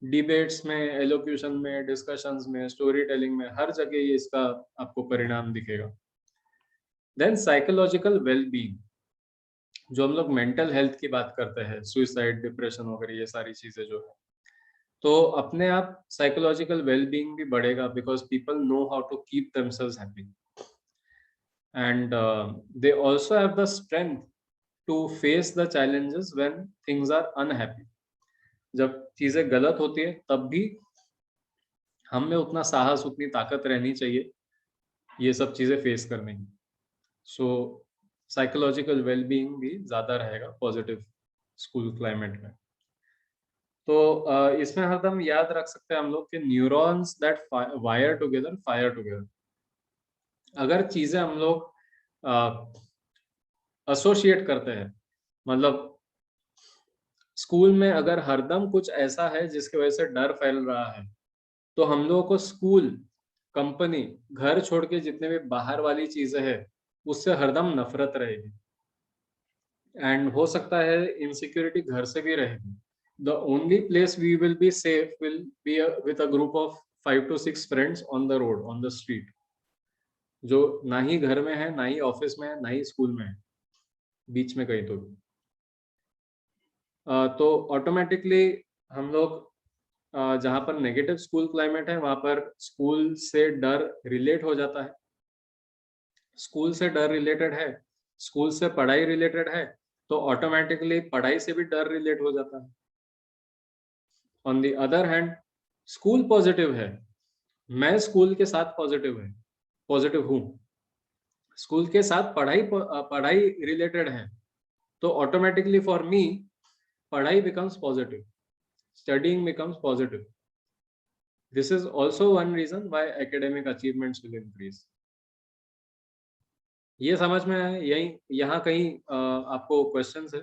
डिबेट्स में, एलोक्यूशन में, डिस्कशंस में, स्टोरी टेलिंग में, हर जगह ये इसका आपको परिणाम दिखेगा। देन साइकोलॉजिकल वेलबींग, जो हम लोग मेंटल हेल्थ की बात करते हैं, सुइसाइड, डिप्रेशन वगैरह, ये सारी चीजें जो है, तो अपने आप साइकोलॉजिकल वेलबींग भी बढ़ेगा, because people know how to keep themselves happy and they also have the strength to face the challenges when things are unhappy. जब चीजें गलत होती है तब भी हम में उतना साहस, उतनी ताकत रहनी चाहिए ये सब चीजें फेस करने की। सो साइकोलॉजिकल वेलबींग भी ज्यादा रहेगा पॉजिटिव स्कूल क्लाइमेट में। तो इसमें हरदम याद रख सकते हैं हम लोग कि neurons that wire together fire together. अगर चीजें हम लोग एसोसिएट करते हैं, मतलब स्कूल में अगर हरदम कुछ ऐसा है जिसकी वजह से डर फैल रहा है, तो हम लोगों को स्कूल, कंपनी, घर छोड़ के जितने भी बाहर वाली चीजें हैं उससे हरदम नफरत रहेगी। एंड हो सकता है इनसिक्योरिटी घर से भी रहेगी। The only place we will be safe will be with a group of 5 to 6 friends on the road, on the street, जो ना ही घर में है, ना ही ऑफिस में है, ना ही स्कूल में है, बीच में कहीं तो भी। तो ऑटोमेटिकली हम लोग जहाँ पर नेगेटिव स्कूल क्लाइमेट है वहां पर स्कूल से डर रिलेट हो जाता है। स्कूल से डर रिलेटेड है, स्कूल से पढ़ाई रिलेटेड है, तो ऑटोमेटिकली पढ़ाई से भी डर रिलेट हो जाता है। On the other hand school positive है, मैं स्कूल के साथ पॉजिटिव हूँ, स्कूल के साथ पढ़ाई रिलेटेड है, तो ऑटोमेटिकली फॉर मी पढ़ाई becomes positive, studying becomes positive. This is also one reason why academic achievements will increase. ये समझ में है? यही यहाँ कहीं आपको क्वेश्चंस है?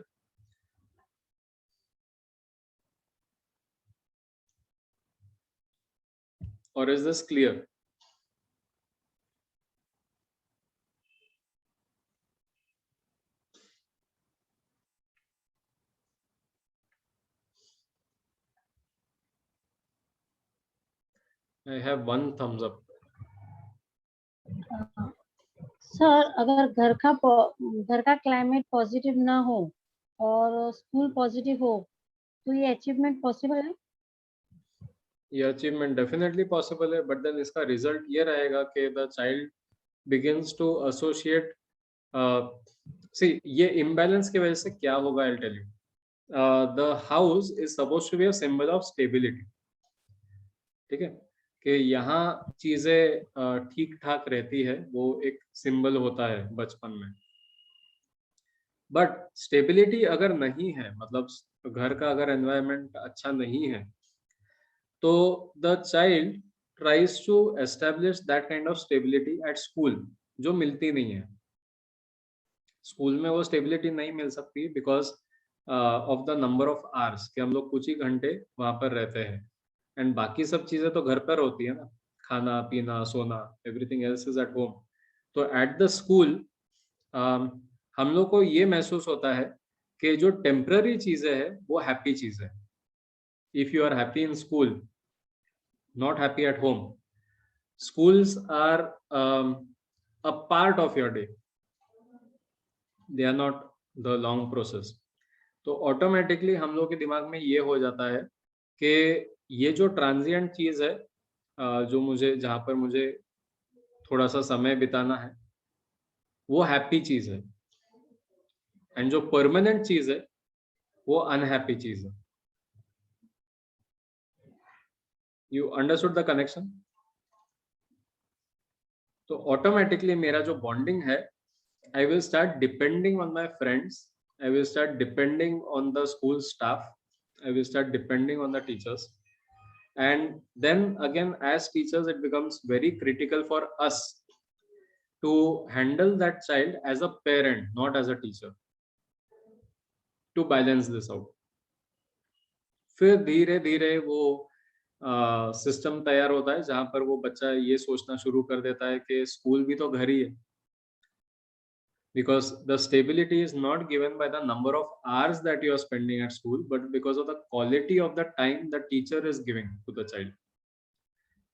Or is this clear? I have one thumbs up. Sir, अगर घर का क्लाइमेट पॉजिटिव ना हो और स्कूल पॉजिटिव हो तो ये अचीवमेंट पॉसिबल है? ये अचीवमेंट डेफिनेटली पॉसिबल है, बट देन इसका रिजल्ट ये रहेगा कि the child begins to associate. See, ये इम्बैलेंस की वजह से क्या होगा, I tell you. The house is supposed to be a symbol of stability, ठीक है, कि यहाँ चीजें ठीक ठाक रहती है, वो एक सिंबल होता है बचपन में। बट स्टेबिलिटी अगर नहीं है, मतलब घर का अगर एनवायरनमेंट अच्छा नहीं है, तो the child tries to establish that kind of stability at school, जो मिलती नहीं है। स्कूल में वो स्टेबिलिटी नहीं मिल सकती because of the number of hours, कि हम लोग कुछ ही घंटे वहां पर रहते हैं, एंड बाकी सब चीजें तो घर पर होती है ना, खाना पीना सोना, everything else is at home. तो एट द स्कूल हम लोग को ये महसूस होता है कि जो टेम्पररी चीजें है वो हैप्पी चीज है। If you are happy in school, not happy at home, schools are a part of your day, they are not the long process. तो ऑटोमेटिकली हम लोग के दिमाग में ये हो जाता है कि ये जो ट्रांजिएंट चीज है, जो मुझे, जहाँ पर मुझे थोड़ा सा समय बिताना है, वो हैप्पी चीज है, एंड जो परमानेंट चीज है वो अनहैप्पी चीज है। You understood the connection? तो ऑटोमेटिकली मेरा जो बॉन्डिंग है, I will start depending on my friends I will start depending on the school staff. I will start depending on the teachers. And then again, as teachers, it becomes very critical for us to handle that child as a parent, not as a teacher, to balance this out. फिर धीरे धीरे वो system तैयार होता है जहां पर वो बच्चा ये सोचना शुरू कर देता है कि स्कूल भी तो घर ही है, because the stability is not given by the number of hours that you are spending at school, but because of the quality of the time the teacher is giving to the child.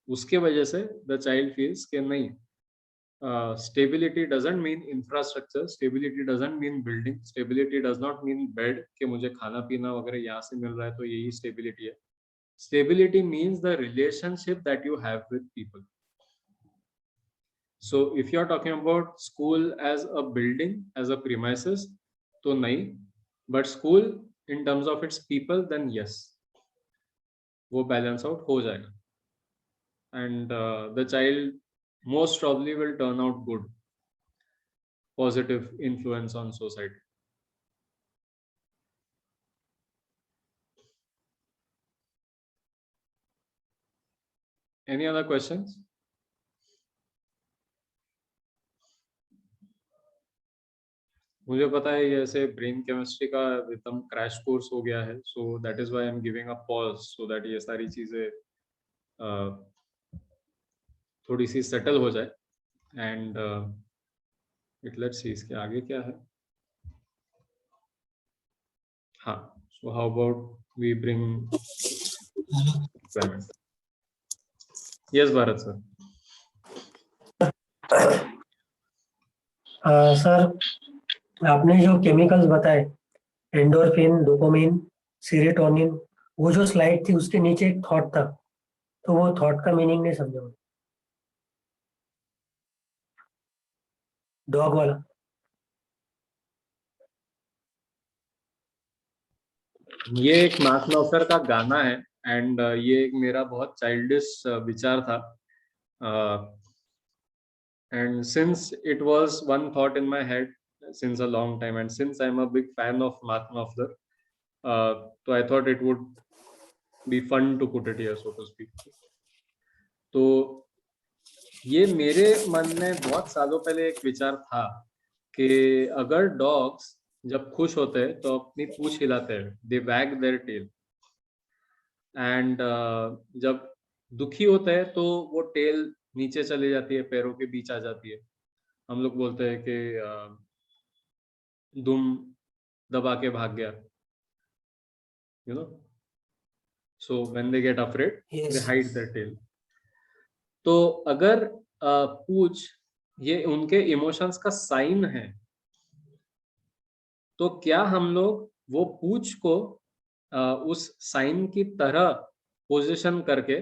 उसके वजह से the child feels कि नहीं, stability doesn't mean infrastructure, stability doesn't mean building, stability does not mean bed कि मुझे खाना पीना वगैरह यहाँ से मिल रहा है तो यही stability है. Stability means the relationship that you have with people. So if you are talking about school as a building, as a premises, तो नहीं, but school in terms of its people, then yes, वो balance out हो जाएगा, and the child most probably will turn out good, positive influence on society. Any other questions? मुझे पता है ये ऐसे ब्रेन केमिस्ट्री का एकदम क्रैश कोर्स हो गया है, सो that is why I am giving a pause, so that ये सारी चीजें थोड़ी सी सेटल हो जाए. एंड लेट्स सी इसके आगे क्या है. हाँ, so how about we bring yes Bharat sir. Sir, आपने जो केमिकल्स बताए, एंडोर्फिन, डोपामिन, सीरोटोनिन, वो जो स्लाइड थी उसके नीचे एक थॉट था, तो वो थॉट का मीनिंग नहीं समझा. डॉग वाला. ये एक मार्क नॉफर का गाना है, एंड ये एक मेरा बहुत चाइल्डिश विचार था, and since it was one thought in my head since a long time, and since I'm a big fan of Mark Knopfler, so I thought it would be fun to put it here, so to speak. तो ये मेरे मन में बहुत सालों पहले एक विचार था कि अगर डॉग्स जब खुश होते हैं तो अपनी पूंछ हिलाते हैं, दे वैग देयर टेल, एंड जब दुखी होते हैं तो वो टेल नीचे चली जाती है, पैरों के बीच आ जाती है. हम लोग बोलते हैं कि दुम दबा के भाग गया, you know, so when they get afraid, Yes. they hide their tail. तो अगर पूंछ ये उनके इमोशंस का साइन है, तो क्या हम लोग वो पूंछ को उस साइन की तरह पोजीशन करके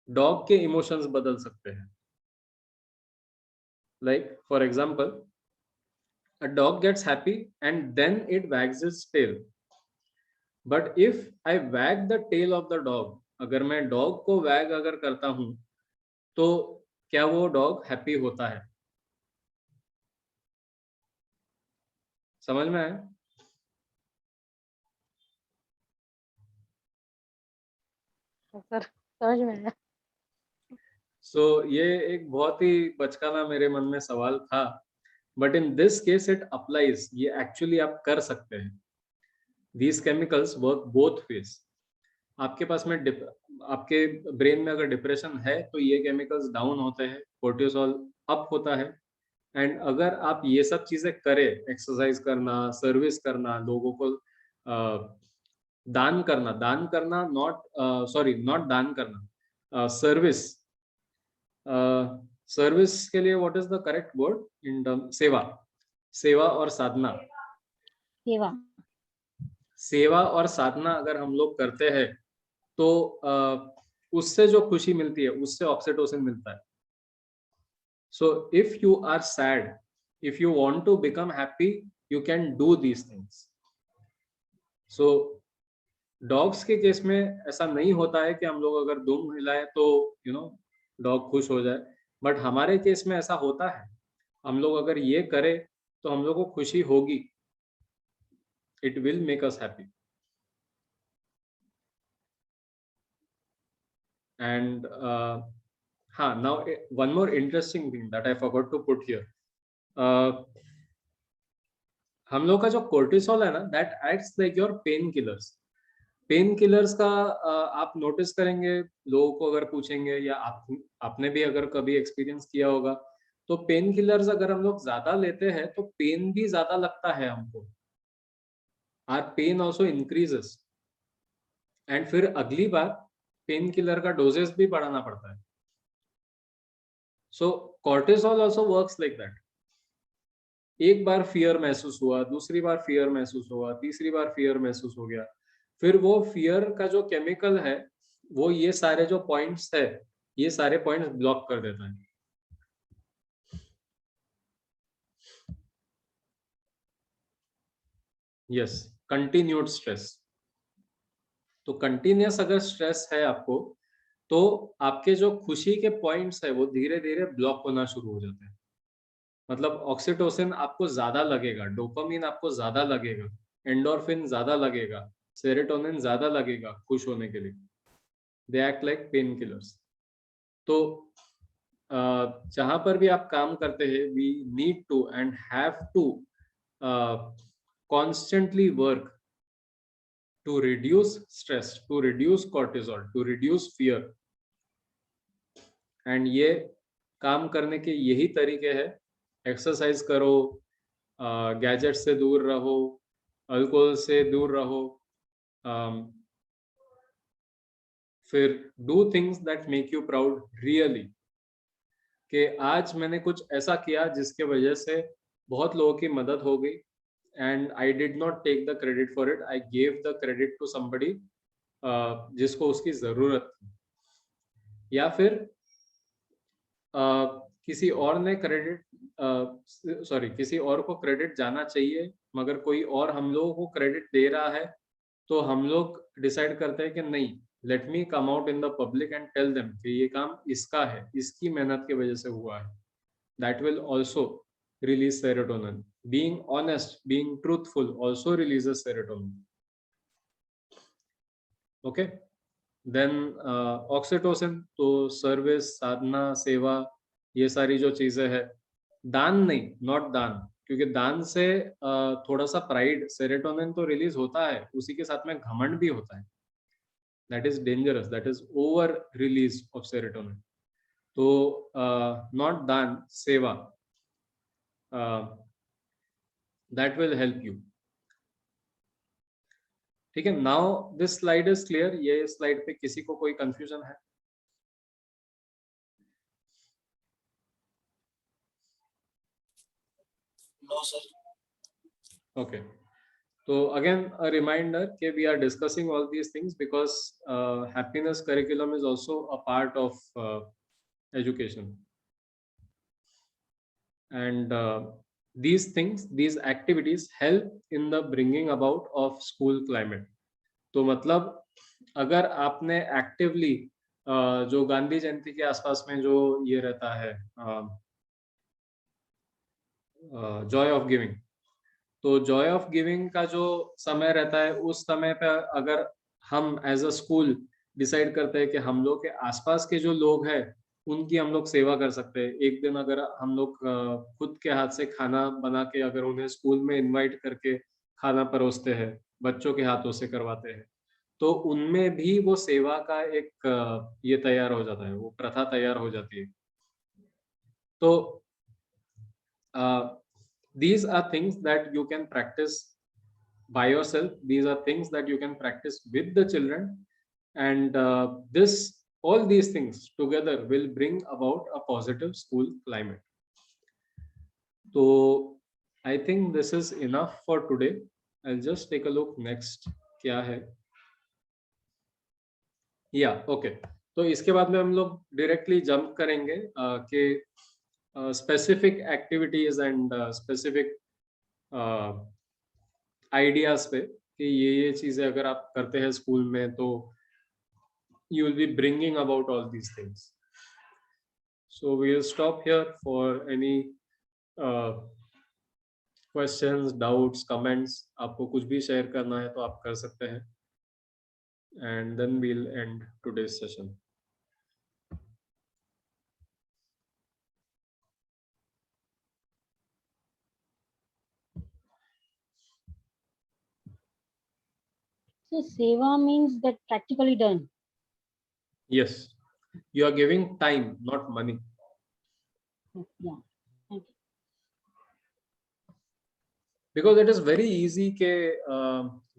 डॉग के इमोशंस बदल सकते हैं? Like for example, a dog gets happy and then it wags its tail. But if I wag the tail of the dog, अगर मैं डॉग को वैग अगर करता हूं, तो क्या वो डॉग हैप्पी होता है? समझ में आया? सर समझ में आया. सो ये एक बहुत ही बचकाना मेरे मन में सवाल था, but in this case it applies. ये एक्चुअली आप कर सकते हैं. These chemicals work both ways. आपके पास में आपके ब्रेन में अगर डिप्रेशन है तो ये केमिकल्स डाउन होते हैं, कोर्टिसोल अप होता है. एंड अगर आप ये सब चीजें करें, एक्सरसाइज करना, सर्विस करना, लोगों को दान करना नॉट दान करना, सर्विस. सर्विस के लिए what is the correct word in term? सेवा और साधना. सेवा और साधना अगर हम लोग करते हैं तो उससे जो खुशी मिलती है उससे ऑक्सीटोसिन मिलता है. So if you are sad, if you want to become happy, you can do these things. So dogs के केस में ऐसा नहीं होता है कि हम लोग अगर दुम हिलाए तो डॉग खुश हो जाए, बट हमारे केस में ऐसा होता है. हम लोग अगर ये करें तो हम लोग को खुशी होगी. it will make us happy. And now one more interesting thing that I forgot to put here. हम लोग का जो cortisol है ना, that acts like your painkillers. Pain killers का आप नोटिस करेंगे, लोगों को अगर पूछेंगे या आपने भी अगर कभी एक्सपीरियंस किया होगा, तो पेन किलर्स अगर हम लोग ज्यादा लेते हैं तो पेन भी ज्यादा लगता है हमको. Or pain also increases. And फिर अगली बार पेन किलर का डोजेस भी बढ़ाना पड़ता है. So cortisol also works like that. एक बार फियर महसूस हुआ, दूसरी बार फियर महसूस हुआ, तीसरी बार फियर महसूस हो गया, फिर वो फियर का जो केमिकल है वो ये सारे जो पॉइंट्स है, ये सारे पॉइंट्स ब्लॉक कर देता है. Yes, continued stress. तो कंटिन्यूअस अगर स्ट्रेस है आपको, तो आपके जो खुशी के पॉइंट्स है वो धीरे धीरे ब्लॉक होना शुरू हो जाते हैं. मतलब ऑक्सीटोसिन आपको ज्यादा लगेगा, डोपामिन आपको ज्यादा लगेगा, एंडोर्फिन ज्यादा लगेगा, सेरोटोनिन ज्यादा लगेगा खुश होने के लिए. They act like painkillers. तो जहां पर भी आप काम करते हैं, we need to and have to constantly work to reduce stress, to reduce cortisol, to reduce fear. And ये काम करने के यही तरीके हैं. एक्सरसाइज करो, गैजेट से दूर रहो, अल्कोहल से दूर रहो, फिर do things that make you proud really. कि आज मैंने कुछ ऐसा किया जिसके वजह से बहुत लोगों की मदद हो गई, and I did not take the credit for it, I gave the credit to somebody जिसको उसकी जरूरत थी. या फिर किसी और ने क्रेडिट किसी और को क्रेडिट जाना चाहिए, मगर कोई और हम लोगों को क्रेडिट दे रहा है, तो हम लोग डिसाइड करते हैं कि नहीं, let me come out in the public and tell them कि ये काम इसका है, इसकी मेहनत की वजह से हुआ है. That will also release serotonin. Being honest, being truthful also releases serotonin. Okay. Then oxytocin, तो सर्विस, साधना, सेवा, ये सारी जो चीजें है. दान नहीं, नॉट दान, क्योंकि दान से थोड़ा सा प्राइड, सेरोटोनिन तो रिलीज होता है, उसी के साथ में घमंड भी होता है. That is dangerous, that is over release of serotonin. तो नॉट दान, सेवा, दैट विल हेल्प यू. ठीक है. Now this slide is clear. ये स्लाइड पे किसी को कोई कंफ्यूजन है? No sir. Okay. So again, a reminder that we are discussing all these things because happiness curriculum is also a part of education. And these things, these activities help in the bringing about of school climate. तो मतलब अगर आपने actively जो गांधी जयंती के आसपास में जो ये रहता है, joy of giving, तो जॉय ऑफ गिविंग का जो समय रहता है, उस समय पे अगर हम एज अ स्कूल डिसाइड करते हैं कि हम लोग के आसपास के जो लोग हैं उनकी हम लोग सेवा कर सकते हैं. एक दिन अगर हम लोग खुद के हाथ से खाना बना के अगर उन्हें स्कूल में इनवाइट करके खाना परोसते हैं, बच्चों के हाथों से करवाते हैं, तो उनमें भी वो सेवा का एक ये तैयार हो जाता है, वो प्रथा तैयार हो जाती है. तो these are things that you can practice by yourself. These are things that you can practice with the children, and all these things together will bring about a positive school climate. So I think this is enough for today. I'll just take a look next क्या है. Okay. तो इसके बाद में हम लोग directly jump करेंगे कि specific activities and specific ideas पे कि ये चीजें अगर आप करते हैं स्कूल में तो you will be bringing about all these things. So we will stop here for any questions, doubts, comments, आपको कुछ भी शेयर करना है तो आप कर सकते हैं, and then we'll end today's session. So seva means that practically done. Yes, you are giving time, not money. Yeah. Thank you. Because it is very easy के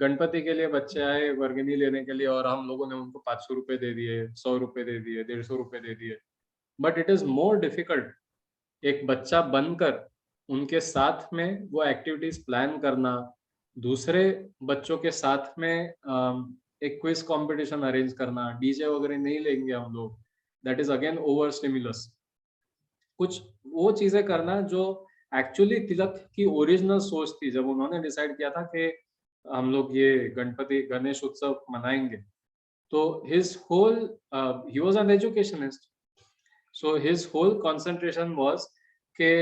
गणपति के लिए बच्चे आए वर्गनी लेने के लिए और हम लोगों ने उनको 500 रुपए दे दिए, 100 रुपए दे दिए, 150 रुपए दे दिए. But it is more difficult एक बच्चा बनकर उनके साथ में वो एक्टिविटीज प्लान करना, दूसरे बच्चों के साथ में एक क्विज कंपटीशन अरेंज करना. डीजे वगैरह नहीं लेंगे हम लोग, that is again over stimulus. कुछ वो चीजें करना जो एक्चुअली तिलक की ओरिजिनल सोच थी जब उन्होंने डिसाइड किया था कि हम लोग ये गणपति गणेश उत्सव मनाएंगे. तो his whole he was an educationist, so his whole concentration was के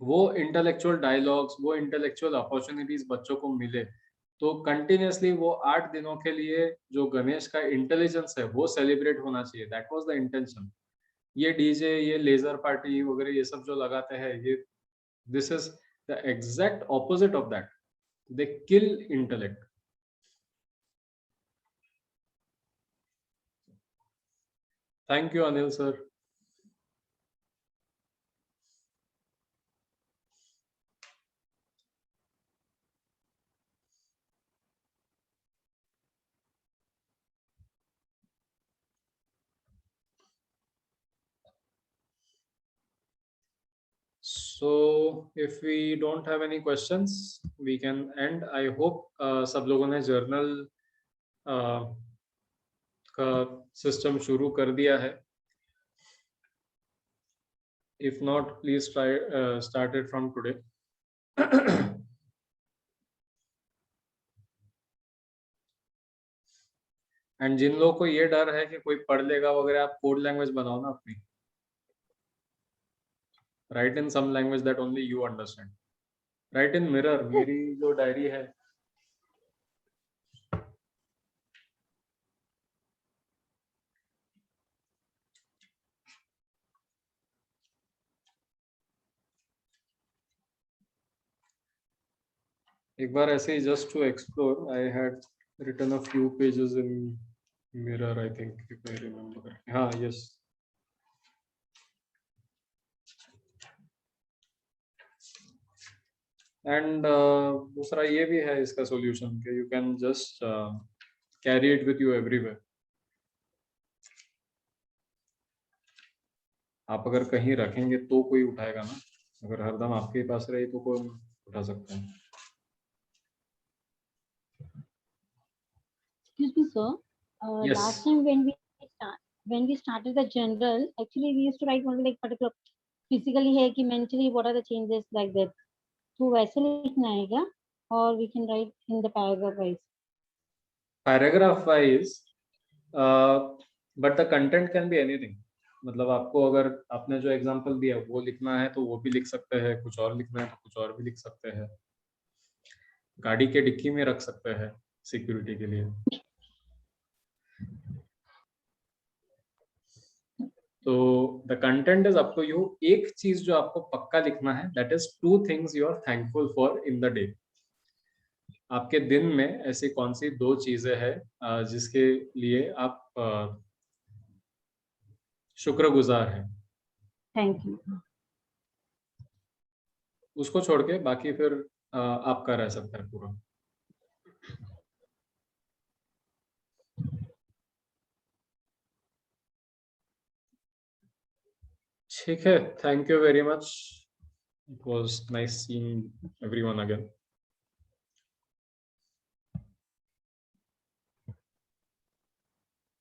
वो इंटेलेक्चुअल डायलॉग्स, वो इंटेलेक्चुअल अपॉर्चुनिटीज बच्चों को मिले. तो कंटिन्यूअसली वो 8 दिनों के लिए जो गणेश का इंटेलिजेंस है वो सेलिब्रेट होना चाहिए. That was the intention. ये डीजे, ये लेजर पार्टी वगैरह ये सब जो लगाते हैं, ये this is the exact opposite of that. They kill intellect. Thank you Anil sir. So if we don't have any questions, we can end. I hope सब लोगों ने जर्नल का सिस्टम शुरू कर दिया है. If not, please try start it from today. And जिन लोगों को ये डर है कि कोई पढ़ लेगा वगैरह, आप कोड लैंग्वेज बनाओ ना अपनी. Write in some language that only you understand. Write in mirror. मेरी जो डायरी है, एक बार ऐसे ही just to explore, I had written a few pages in mirror, I think, if I remember. हाँ, yes. एंड दूसरा ये भी है इसका सॉल्यूशन कि you can just carry it with you everywhere. आप अगर कहीं रखेंगे तो कोई उठाएगा ना. अगर हरदम आपके पास रहे तो कोई उठा सकता है. Excuse me, sir. Yes. Last time when we started the general, actually we used to write only like particular physically है कि mentally what are the changes like that. तो वैसे लिखना है क्या? Or we can write in the paragraph wise. Paragraph wise, but the content can be anything. मतलब आपको अगर आपने जो एग्जांपल दिया वो लिखना है तो वो भी लिख सकते हैं, कुछ और लिखना है तो कुछ और भी लिख सकते हैं. गाड़ी के डिक्की में रख सकते हैं सिक्योरिटी के लिए. तो the content is up to you. एक चीज जो आपको पक्का लिखना है, that is 2 things you are thankful for in the day. आपके दिन में ऐसी कौन सी 2 चीजें हैं जिसके लिए आप शुक्रगुजार हैं. Thank you. उसको छोड़ के बाकी फिर आपका रह सकता है पूरा. ठीक है. Thank you very much. It was nice seeing everyone again.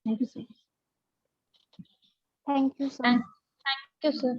Thank you, sir. Thank you, sir. Thank you, sir.